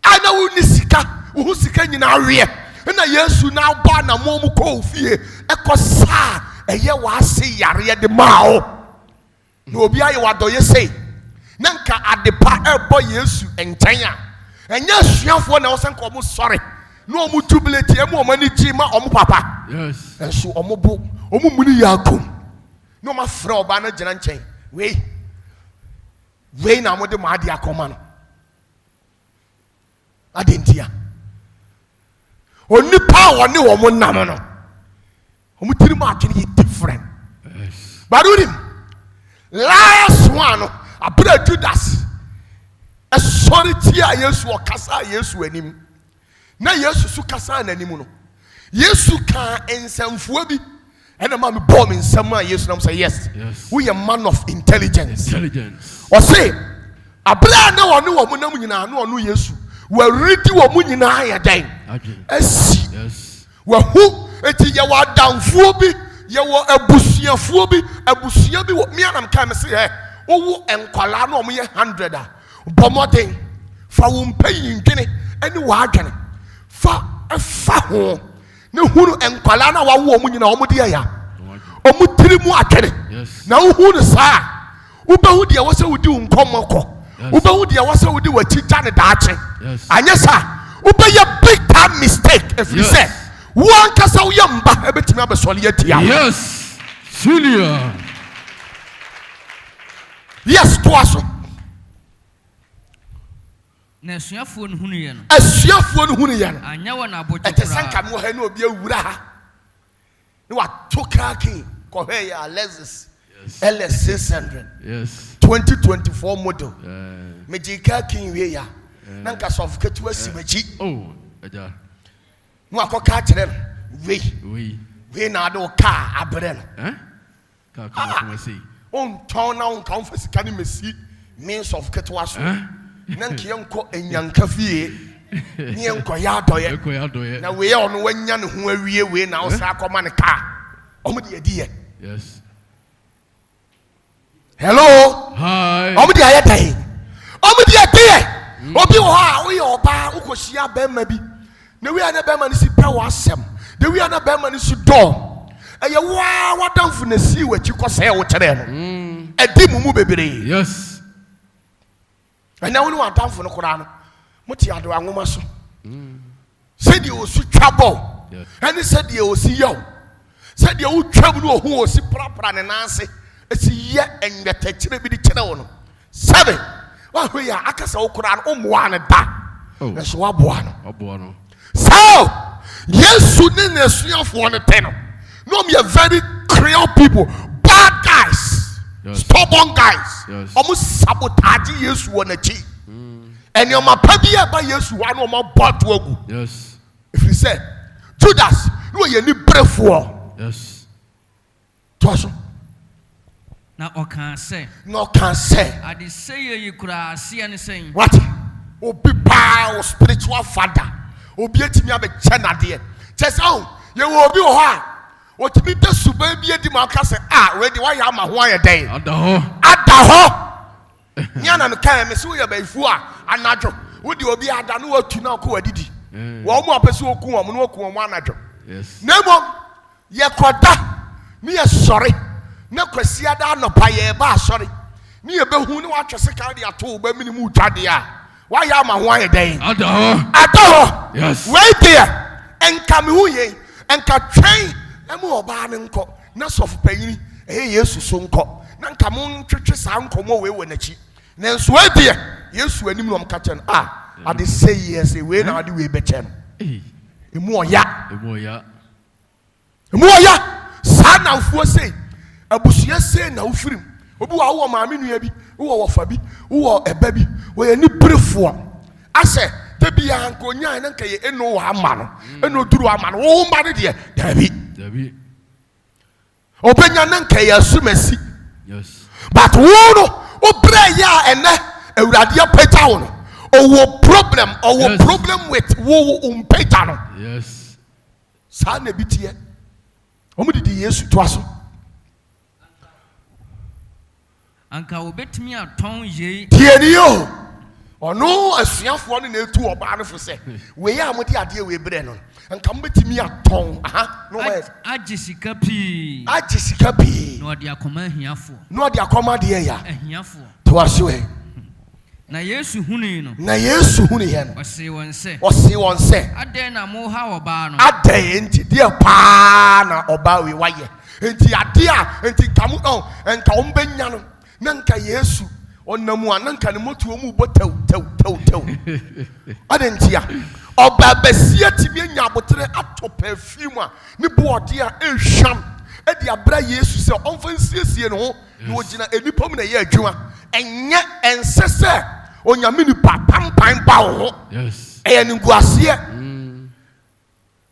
Ana wo ni sika, wo sika nyina awe. Na Yesu na ba na mo mu ko fie. Ekosa eye wase yare de ma o. Na obi aye wadoye sei. Na nka adepa ebo Yesu entan a. Enya suafo na wo senka omo sori. No omo tubileti emu omo ni chi ma omo papa. Yes. Enso omo bo, omo muni yakum. No ma frɛ oba na gyina nkyɛn wei na mo de ma ade akɔma no ade ntia onipa wɔ ne wɔ mo nam no ɔmo tiri mu atwene yɛ different but unim last one no abira Judas ɛsɔre tia Yesu ɔkasa Yesu anim na Yesu so kasa n'anim no Yesu ka nsɛmfua bi. And a man born in summer, yes, and say yes. We are man of intelligence. Or say, a blind no one knew a woman, no one knew yes. We're ready a woman in a day. Yes. Well, who it is your down phobi, your a bushia phobi, what me and I'm coming to say, oh, and Colano me 100. Bomoting for whom paying guinea any wagon for a fa. No who and Kalana wa woman in Omudia ya. Omutirimu akene. Na who the sa. Uba who dia was a do nkomoko. Uba who dia was a do a chicha ne dache. And yes, sir. Uba ya big time mistake if you say one kasa yamba ebetima be solieti ya. Yes. Julia. Yes, to us. Na suafo no hunu ye no. Asuafo no hunu ye no. Anya wa na abojo. Etesanka mo ha na obi awura ha. Ne wa toka kin ko he ya Lexus LS 600. Yes. 2024 model. Mejika kin we ya. Na nka sofketu asimachi. Oh, aja. No akoka kire no. We na do car abre no. Car come say. On town na on kan fasika ni mesi means of ketwa so. Nanki yanko enyanka fie ni yanko ya doye na we ono wanya ne ho awie we na wo sa akoma ne ka omo de adi ye. Yes. Hello. Hi. Omo de aye dai omo de adi ye obi wo ha wo ye oba ukohia ba ma bi na we ana ba ma ne si pa wo asem de we ana ba ma ne si do eye wa wadamfo na si wachi kose wo kere no edi mumu bebere. Yes. And now we want time for no Quran. Muti ado angoma so. Said you was trouble. And he said you was yo. Said you would travel who was proper and answer. It's ye and the teacher be the channel. 7. Well, we are Akasa Quran one da. That's what one. So, yes, soon as you have 110. No, me a very cruel people, bad guys. Yes. Stubborn guys. Yes. Almost sabotage Yesu on a cheek. And your mapabia by Yesu one of my bottle. Yes. If you say Judas, you are any brave for. Yes. Tosso. Now I can't say. No can say. I did say you could see anything. What? Obi pa spiritual father. Obi etimi abe chena de. Just oh, you will be ho. What me the super be di maka say ready why am ho aye den adaho nyana no kan me so ye ba ifu a anadwo wo di obi ada no watu na ko wadidi wo mo apese oku wo no oku wo anadwo yes nemo ye koda me ye sori na kwasi ada no pa ye ba sori me ye behu ne wa twese ka de ato ba mini mu twade a why am ho aye den adaho yes wait there enka me hu ye enka train emu oba ne nko na sofu panyini Yesu so nko na nka mo twetwe sa nkomo we nachi na nso adie Yesu anim no mka chen ade say yes we na ade we be chen emu oya sa anamfuo say abusua say na ufirim obi wa wo maame nua bi wo wofa bi wo eba bi wo ye ni brefo ase tebia ankonya na nkaye eno wa ama no eno duru ama no wo mba ne de dabi obenya na nkaye asumasi Yes. but wo no obre ya ene awurade apeta wo no owo problem with wo umpeta no. Yes. Sa na bitie omo didi Yesu to aso anka obetumi aton ye tieni yo ono asuafo no na etu oba no fo se we ya amode ade we bre no anka mbetumi aton no we agisika pi agisika no de akoma ahiafo no de akoma de ya ahiafo to aso e na Yesu huni no ye no ose won se aden na mo ha oba no aden enti de pa na oba we waye enti ade a enti kamu enka ombenya no na nka Yesu onamu ananka ne motu omu botaw adentia oba besia tibia nya abotere ato perfume a ne boode a ehwam e de abra Yesu se onfa nsiesie no ho na ogina enipa mu na ye adwuma enye ensese onyame ni papam ba wo. Yes. E ni guase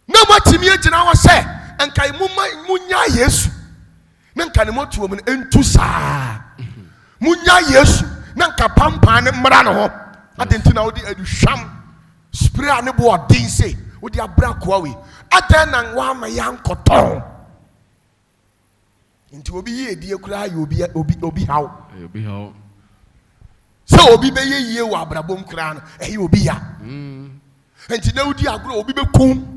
na matimi agina wo se enkai munya Yesu na nka ne motu omu entu saa munya Yesu na nka pampan ne mra no ho adenti na wodi aduhwam spray ne bo odin se wodi abra koa we adan na wa ma yankoton nti obi ye die kura ya obi haw so obi be ye yie wa abrabom kura no obi ya nti na wodi agro obi be kum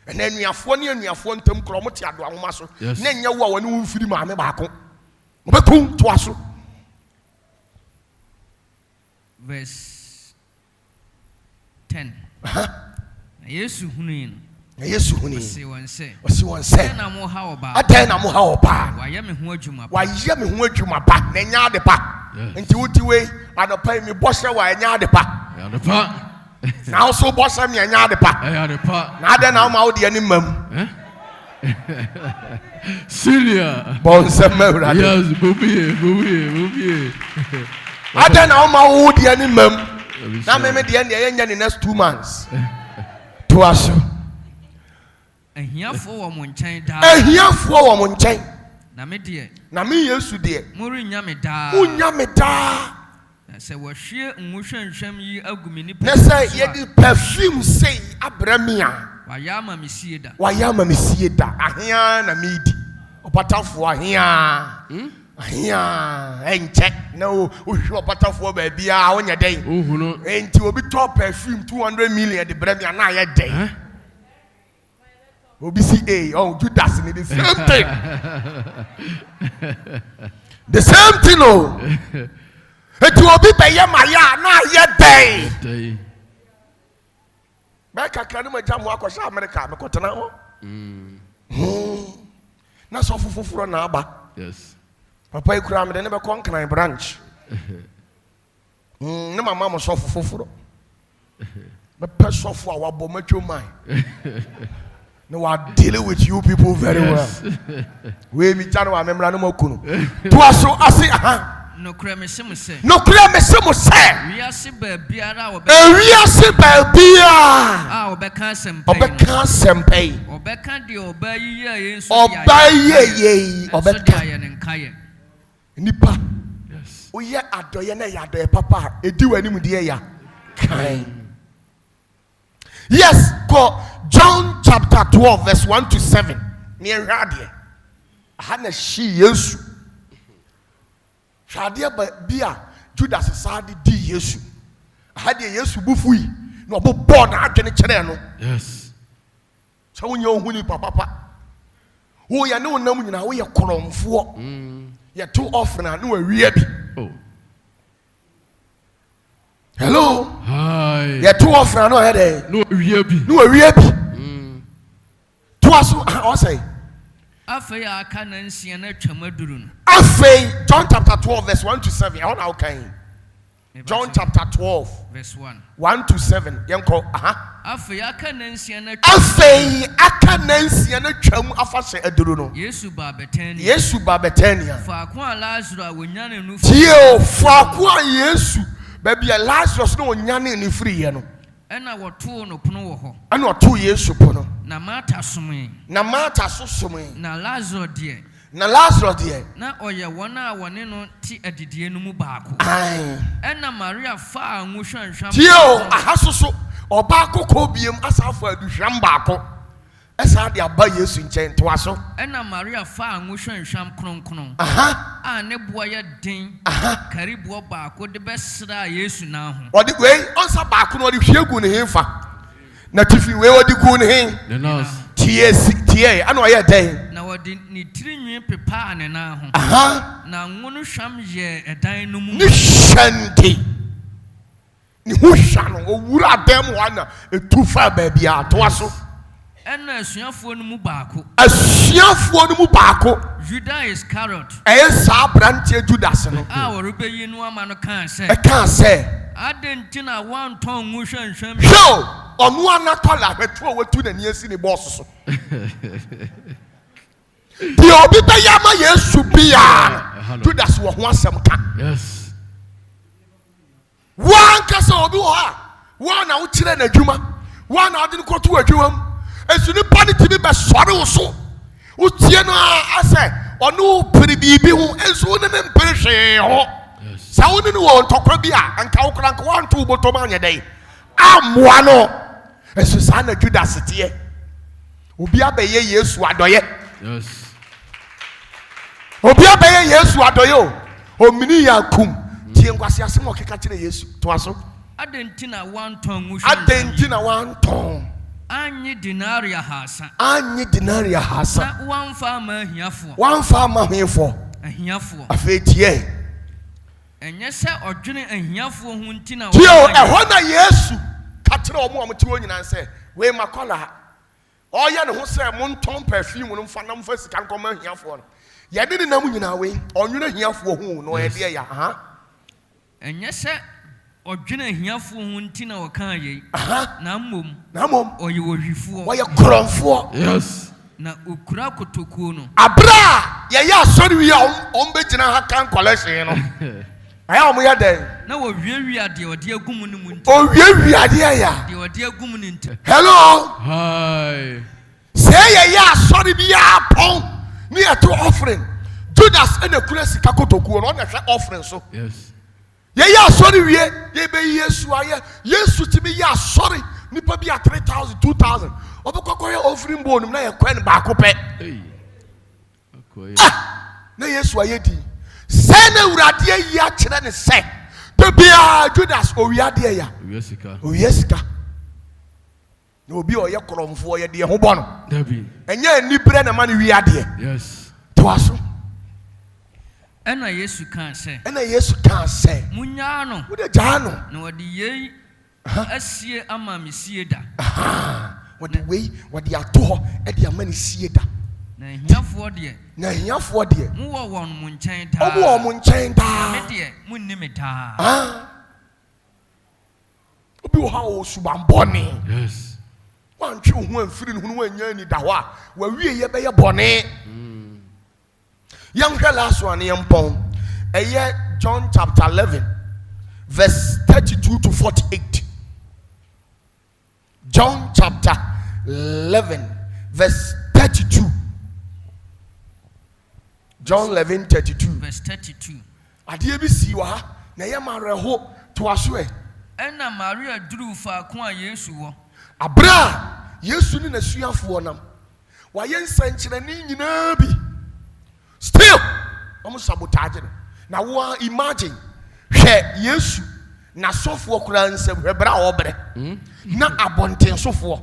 ena nuafo ne nuafo ntam kro mo te ado ahoma so na nya wo a woni wo mfiri maame baako obekum to aso. Verse 10 Yesu huni osi won se na mo ha oba adan na mo ha oba wa ye me ho adwuma pa na nya ade pa nti wuti we adopa mi boshe wa nya ade pa na also boshe mi nya ade pa na adan na ma wo de ani mam Senior. Bon semewra. Yes, bubi. Adan na ma wo de ani mam na me de enya in next 2 months to aso ahiafo wo mo nchen na me de na me Yesu de muri nya me da se wo hwe nwuhwenhwem yi agumi ni na say ye di perfume say abramia wa ya ma me sie da ahia na me di opatafo ahia enche no hwe opatafo ba bia wonya den ohunu enti obi top perfume 200 million de bramia na ye den obi see Judas ni the same thing no eti obi be ye maya na ye den ba kakra no majamu akosha America me kotena ho na so fufufuro na aba. Yes. Papa ikura me de ne be konkran branch ne mama mo so fufufuro be pesofo a wabo matwoman no I deal with you people very well. We mi jano wa memra no makunu to aso ase no kura me se mo se wiase ba biara obeka sempai obeka de oba yiye yesu obeka ye nkaye nipa. Yes. Oye adoye na yadoye papa edi wani mu de ya kan. Yes, go John chapter 12 verse 1 to 7. Near Radia. Hana she Yesu. Shadia bia Judas Sadi di Yesu. Hadia Yesu bufui. No bo born adwene kere no. Yes. So when you huni papa. Wo ya no nam nyina wo ye kromfo. Ye too often na no awie bi. Oh. Hello. Hi. Ye too often no head there. No awie bi. To aso o say afei aka na nsia na twamaduru no afei John chapter 12 verse 1 to 7 how now can John chapter 12 verse 1. 1 to 7. Yanko, Afei aka nansia na Afei aka nansia na twam afase aduru no. Yesu ba Betania. Yesu ba Betania. Faako a Lazarus a wonyane no Tio faako a Yesu baby Lazarus no wonyane ne free ye no. Ɛna wɔtoo no pono wɔ hɔ. Ana ɔtoo Yesu pono. Na Martha somee. Na Martha so somee. Na Lazarus deɛ. Na Lazarus deɛ. Na ɔyɛ wɔn a wɔne no ti adidie no mu baako. Ai. Ɛna Maria faa ngohwanhwam. Tio aha so ɔbaako kɔ biem asafo aduhwam baako. Esa de aba Yesu nkyɛn to aso. Ɛna Maria faa ngohwanhwam kronkron. A ne boa yɛ den. Kariboɔ baako de bɛsra Yesu na ho. Ɔde wei ɔnsa baako no ɔde hwie gu ne hefa. Na tifi wei ɔde gu ne hen. The nose. Tie ana ɔyɛ den. Na wɔde ne tirinwi pepa ne na ho. Na ngono hwam yɛ ɛdan no mu. Ni hyɛnde. Ni ho hwa no owura adam hɔ na etu fa baabi a to aso. Ɛna asuafoɔ no mu baako. Asuafoɔ no mu baako. Judas Iscariot. Ɛyɛ saa aberanteɛ Judas no. A wɔrebɛyi no ama no kaa sɛ. Ɛka sɛ. Adɛn na wantɔn ngohwanhwam. Hwɛ ɔno anakɔla hwɛtu a watu n'ani asi ne bɔɔso so. Deɛ obi bɛyɛ ama Yesu bia Judas wɔ ho asɛm ka. Yes. Wankasa obi wɔ ha wɔn na wokyerɛ n'adwuma wɔn na ɔde no kɔto adwuma mu esu nipa ne tibi bɛsɔre wo so wotie no asɛ ɔno pere biribi ho nso wo ne ne mpere hwee ho sɛ wo ne no wɔ ntɔkwa bi a nka wokora nka wɔnto wo bɔtɔm anyɛ dɛn ammoa no esu saa na Judas teɛ obi abɛyɛ Yesu adɔyɛ. Yes. Obi abɛyɛ Yesu adɔyɛ o omini yɛ akum tie nkwasi asɛm ɔkeka kyerɛ Yesu to aso. Adɛn na wantɔn ngohwanhwam. Adɛn na wantɔn. Anyi dinari ahasa. Anyi dinari ahasa. Na wamfa ama ahiafoɔ. Wamfa ama hwefo. Ahiafoɔ. Afei tie. Ɛnyɛ sɛ ɔdwene ahiafoɔ ho nti na. Tie o ɛhɔ na Yesu ka kyerɛ ɔmo a ɔmo nyinaa sɛ wei makɔla ha. Ɔyɛ ne ho sɛ mo ntɔn perfume no mfa na mfa sika nkɔma ahiafoɔ no. Yɛde ne nam nyinaa wei ɔnwene ahiafoɔ ho no ɔyɛ deɛ ya ha. Ɛnyɛ sɛ ɔdwene ahiafoɔ ho nti na ɔka yɛ. Na mmom ɔyɛ ohifoɔ. Wɔyɛ korɔmfoɔ. Yes. Na okura kotokuo no. Abra yɛyɛ asɔre wi a ɔmbɛgyina ha kan collection no. Ɛyɛ ɔmo yɛ dɛn. Na wɔwiawie adeɛ ɔde agum no mu nti. Owiawie adeɛ ya. Deɛ ɔde agum no nti. Hello. Hi. Sɛ yɛyɛ asɔre bi a pɔn ne yɛto offering. Judas ɛna kura sika kotokuo no ɔna hwɛ offering so. Yes. Yɛyɛ asɔre wie yɛbɛyi Yesu ayɛ Yesu timi yɛ asɔre nipa bi a 3,000 2,000 ɔbɛkɔkɔ yɛ offering bowl na yɛ kwan baako pɛ. Hey. Okay. Na Yesu ayɛ di sɛ na Awurade ayi akyerɛ ne sɛ bebia Judas owiadeɛ ya owie sika na obi ɔyɛ korɔmfoɔ yɛ deɛ ho bɔ no Dabi. ɛnyɛ anibere na ma ne wiadeɛ. Yes. To aso. Ɛna Yesu kaa sɛ. Munyaa no. Wode gyaa no. Na wɔde yei asie ama me sie da. Wɔde wei wɔde ato hɔ ɛde ama ne sie da. Na ahiafoɔ deɛ. Mowɔ wɔn mo nkyɛn daa. Ɔmo wɔ mo nkyɛn daa. Me deɛ munni me daa. Obi wɔ ha wɔ subanbɔne. Yes. Wantwe ho amfiri ne ho wanya ni da hɔ a wawie yɛ bɛyɛ bɔne. Yɛnhwɛ last one yɛmpɔn. Ɛyɛ John chapter 11 verse 32 to 48. John chapter 11 verse 32. John 11:32. Verse 32. Adeɛ bi si wɔ ha na yɛ ma reho to aso ɛ. Ɛna Maria duru faako a Yesu wɔ. Abra Yesu ne n'asuafoɔ nam. Wɔayɛ nsɛnkyerɛnne nyinaa bi. Still, ɔmo sabotage no. Na wo imagine hwɛ Yesu na sɔfoɔ kura nsɛm hwɛ bra a ɔbrɛ. Na abɔnten sɔfoɔ.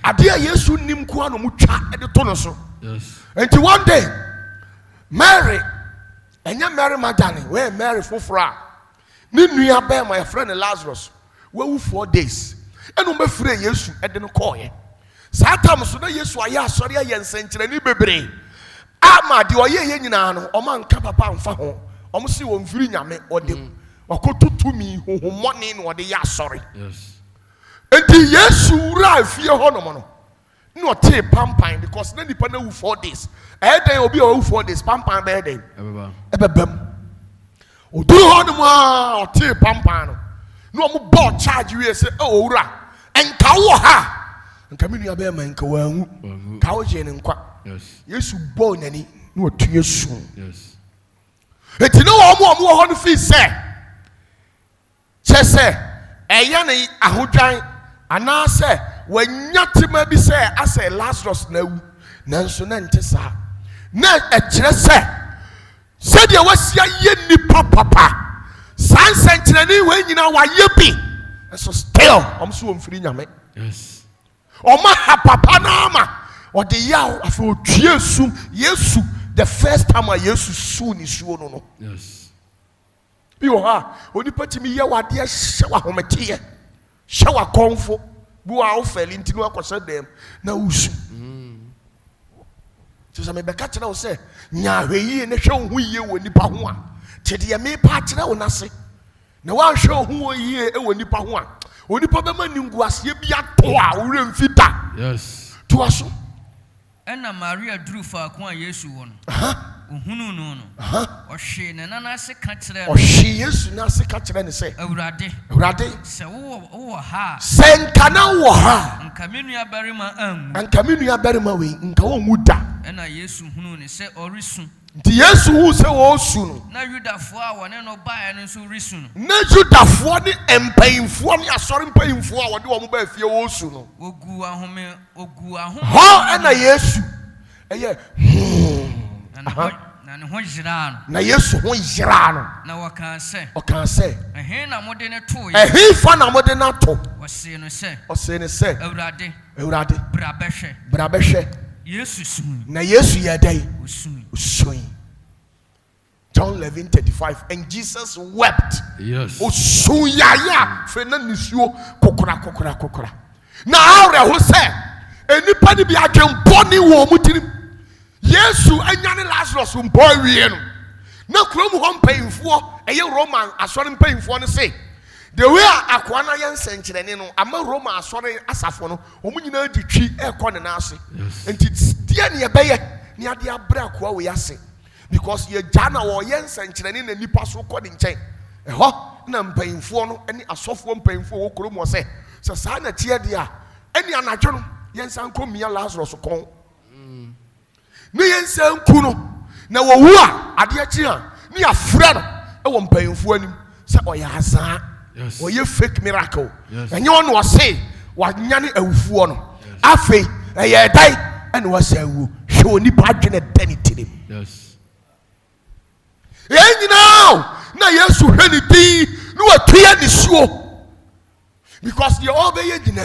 Adeɛ a Yesu nim ko ano mu twa de to no so. Yes. Until one day Mary, ɛnyɛ Mary Magdalene, where Mary foforɔ a ne nua bɛɛ ma yɛfrɛ ne Lazarus wawu 4 days. Ɛna ɔmbɛfrɛ Yesu ɛde no kɔɔyɛ. Saa tam so na Yesu ayɛ asɔre ayɛ nsɛnkyerɛnne bebree. Ama deɛ ɔyɛ yɛ nyinaa no ɔma nka papa mfa ho. Ɔmo si wɔn mfiri nyame ɔde okotutumi honhomone no de ya sorry Yes. enti Yesu ra fie ho no mo no no te pampan because na nipa na wu 4 days den obi o wu 4 days pampan be den ebebam oduru ho no mo o te pampan no mo bo charge we say o wura enka wo ha enka me nua be ma enka wanwu ka wo je ne nkwa Yes. Yesu bo nani no otu Yesu Yes. enti no wo mo ho no fi say chese eya ne ahodwan ana say wanyatima bi say ase Lazarus na wu nanso na nte sa na ekire say de wasia ye nipa papa san sentinani we nyina wa ye bi so still omso omfiri nyame Yes. oma ha papa na ama ode yaw afa otue sum Yesu the first time Yesu su ni suo no. Yes. Bi wo ha onipa timi ye wade hye wa homete hye wa konfo bu wa ofeli ntinu akose dem na usu so me beka kire wo se nya hweyi ne hwe wo yie wo nipa ho a tede ye me pa kire wo nase na wa hwe wo yie e wo nipa ho a onipa be ma ninguase bi ato a wo remfita. Yes. To aso Ena Maria drew fa ko a Yesu won. Ohunu no no. Ohwe ne nana se ka kire no. Ohwe Yesu na se ka kire ne se Awurade se wo ha. Se nka na wo ha. Nka menua barima amu. Nka menua barima we nka wo muda. Ena Yesu hunu ne se orisu. Nti Yesu hu se wo su no. Na Yudafo a wone no bae no so risu no. Na Yudafo ne empayimfo ne asori empayimfo a wode wo mo ba fie wo su no. Ogu ahome. Ho ena Yesu eye na ne ho jira no. na Yesu ho jira no. Na waka se ehe na mode ne to ye. ehe fa na mode na to. Wose no se Awurade bra behwe Yesu sun. na Yesu ye dai Osun. John 11:35 and Jesus wept. Yes. Osun yaya fe na nisuo kokora na awre ho se enipa ni bi adwempo ni wo mutirim Yesu anyane Lazarus mpo awie no na krom ho mpayimfo eye Roman asori mpayimfo no se the way akwa na yen senkyerene no ama Roman asori asafo no omunyina ditwi ekọ ne na ase enti die ne yebeye ne ade abra akwa we ase because ye jana wo yen senkyerene na nipa so kọ de nkyɛn ɛhɔ na mpayimfo no ani asofo mpayimfo wo krom wo se sa na tie de a ani anadwo no yen san komia Lazarus kon ne yen san ku no na wo wu a ade akyi a ne afura no e wo mpayimfo anim se oya azaa oye fake miracle enye ono ose wanyane awufuo no afei eye dai ene wasa awu hwe oni pa adwene dani tirim. Yes. Now na Yesu hwe ni din no atuya ni suo because the obey gina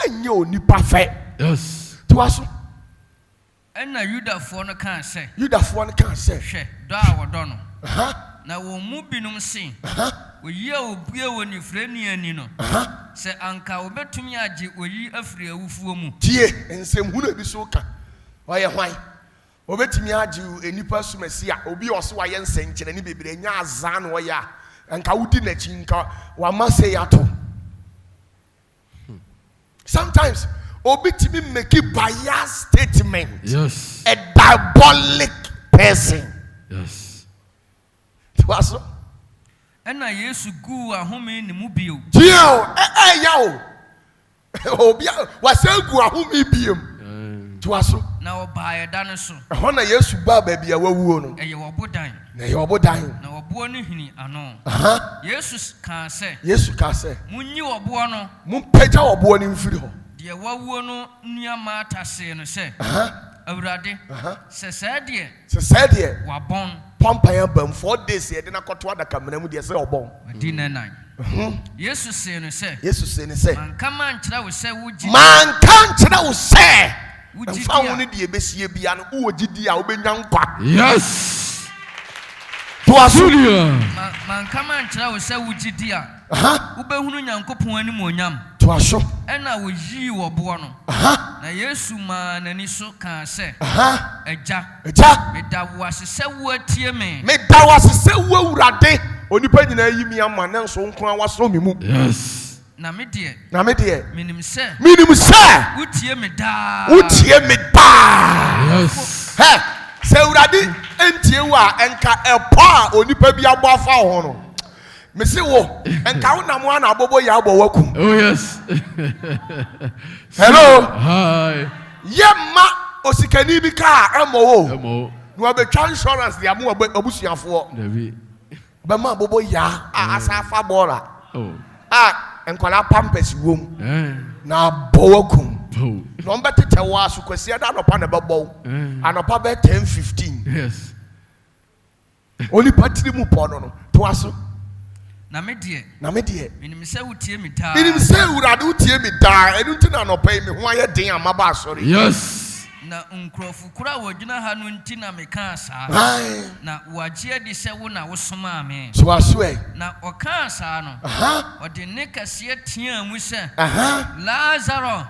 enye oni pa fe. Yes. To aso Ena Yudafo no kan se hwe do a wodo no na wo mu binum sin oyi a obue wo ni freni ani no se anka obetumi age oyi afiri awufuo mu tie ensem hu na bi so ka oye hwan obetumi age enipa sumasi a obi ose wa ye nsenkyere ni bebre nya azan no ya anka wudi na chi nka wa ma say yato. Sometimes obetumi make a biased statement. Yes. A diabolic person. Yes. Twaso ena Yesu gu ahome ni mu bio dio yawo obi wasegu ahome biem twaso na obae da no so ehona Yesu ba ba bia wawuo no eye wobodan na ye obodan na wobo no hini ano Yesu ka se munyi wobo no mumpagya wobo no mfiri ho de wawuo no nuama atase no se Awurade se sade wabon pampaya bam 4 days ye de na koto adaka menamu de se obon adi nanan Yesu se no se manka man kira wo se wuji mfa wo ne de besie bia no wo gidi a wo benya nkwa. Yes. To aso manka man kira wo se wuji dia wo behunu Nyankopon anim onyam to aso ena wo yi wo bo no na Yesu ma nani so ka se eja me da wo asese wo atie me me da wo asese wo Awurade onipa nyina yi mi ama na nso nkran waso mi mu. Yes. Na me deɛ. Minim sɛ. Wotie me daa. Yes. Hey, sɛ urade entie wa enka ɛpɔ a onipa bi abɔ afa ho no. Me say wo enka wo na mo ana abobo ya abɔ wakum. Oh yes. Hello. Hi. Yemma osikani bi ka emo wo. Emo. No abetwa insurance dia mo abusuafo. David. Be ma abobo ya asa afa bora. Oh. Enkwala pampers wom. Na abɔ wakum. Oh. No mbetete wa so kwasi ada anopa na bɛbɔ. Anopa be 10:15. Yes. Oni patri mu pɔ no to aso. Na me deɛ. Minim sɛ wotie me daa. Minim sɛ urade wotie me daa. Enu nti na anopa yi me ho ayɛ den amaba asɔre. Yes. Na nkrɔfo kura wɔgyina ha no nti na meka saa. Na wɔagye adi sɛ wo na wosoma me. So aso na ɔka saa no. Ɔde ne kɛseɛ tea mu sɛ. Lazaro.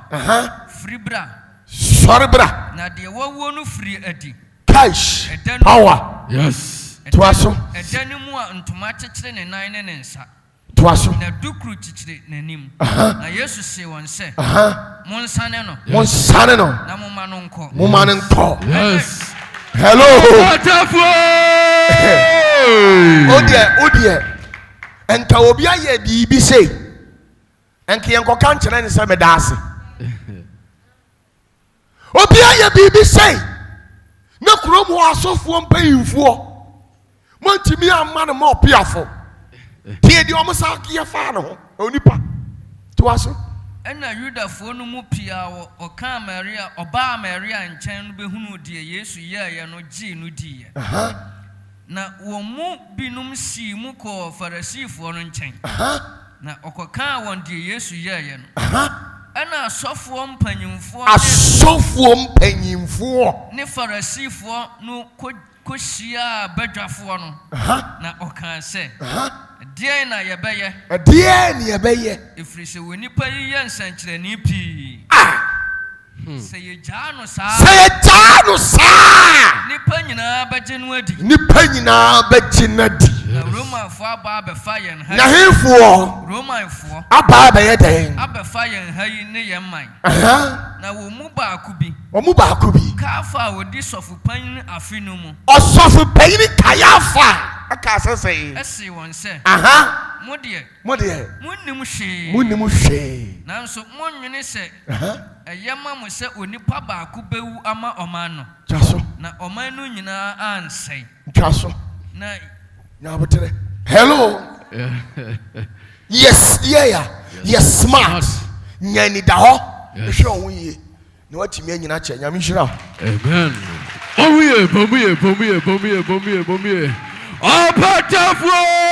Firi bra. Sɔre bra. Na deɛ wɔwɔ no firi adi. Cash. Power. Yes. To aso. Ɛda no mu a ntoma kyekyere ne nan ne ne nsa. To aso. Na dukuru kyekyere n'anim. Na Yesu se wɔn sɛ. Monsane no. Na moma no nkɔ. Yes. Hello. OPATAFUOR. Odie. Enka obi aye bibi sei. Enka yenko kan kyerɛ ne sɛ meda ase. Obi aye bibi sei. Na kurom ho asɔfoɔ mpanyimfoɔ. Montimi amma ne ma opiafo. Tie di omo sa kiye fa no ho. Onipa. To aso. Ɛna Yudafoɔ no mu pia ɔka Maria, ɔbaa Maria nkyɛn no behunu die Yesu yɛɛ no gye no diɛ. Na wɔn mu binom si mu kɔ Farisifoɔ no nkyɛn. Na ɔkɔka wɔn die Yesu yɛɛ no. Ɛna asɔfoɔ mpanyimfoɔ ne Farisifoɔ no kɔhyia badwafoɔ no. Na ɔka sɛ deɛ na yɛbɛyɛ. Ɛfiri sɛ wɔ nipa yi yɛ nsɛnkyerɛnne pii. Sɛ yɛgyaa no saa. Nipa nyinaa bɛgye no adi. Na Romanfoɔ aba abɛfa yɛn ha. Romanfoɔ aba bɛyɛ den. abɛfa yɛn ha yi ne yɛn man. Na wɔn mu baako bi. Kaafa a wɔdi sɔfopanyin afi no mu. Ɔsɔfopanyin Kayafa. Aka asɛsɛ. Ɛsi wɔn sɛ. Mo deɛ. Munnim hwee. Nanso monwene sɛ. Ɛyɛ ma mo sɛ onipa baako bɛwu ama ɔman no. Na ɔman no nyinaa ansɛe. Na hello. Yes, yes, smart. Nyani da ho. Ehwe ohun yie. Na watimi anyina che nyame hira. Amen. Bomuye. OPATAFUOR.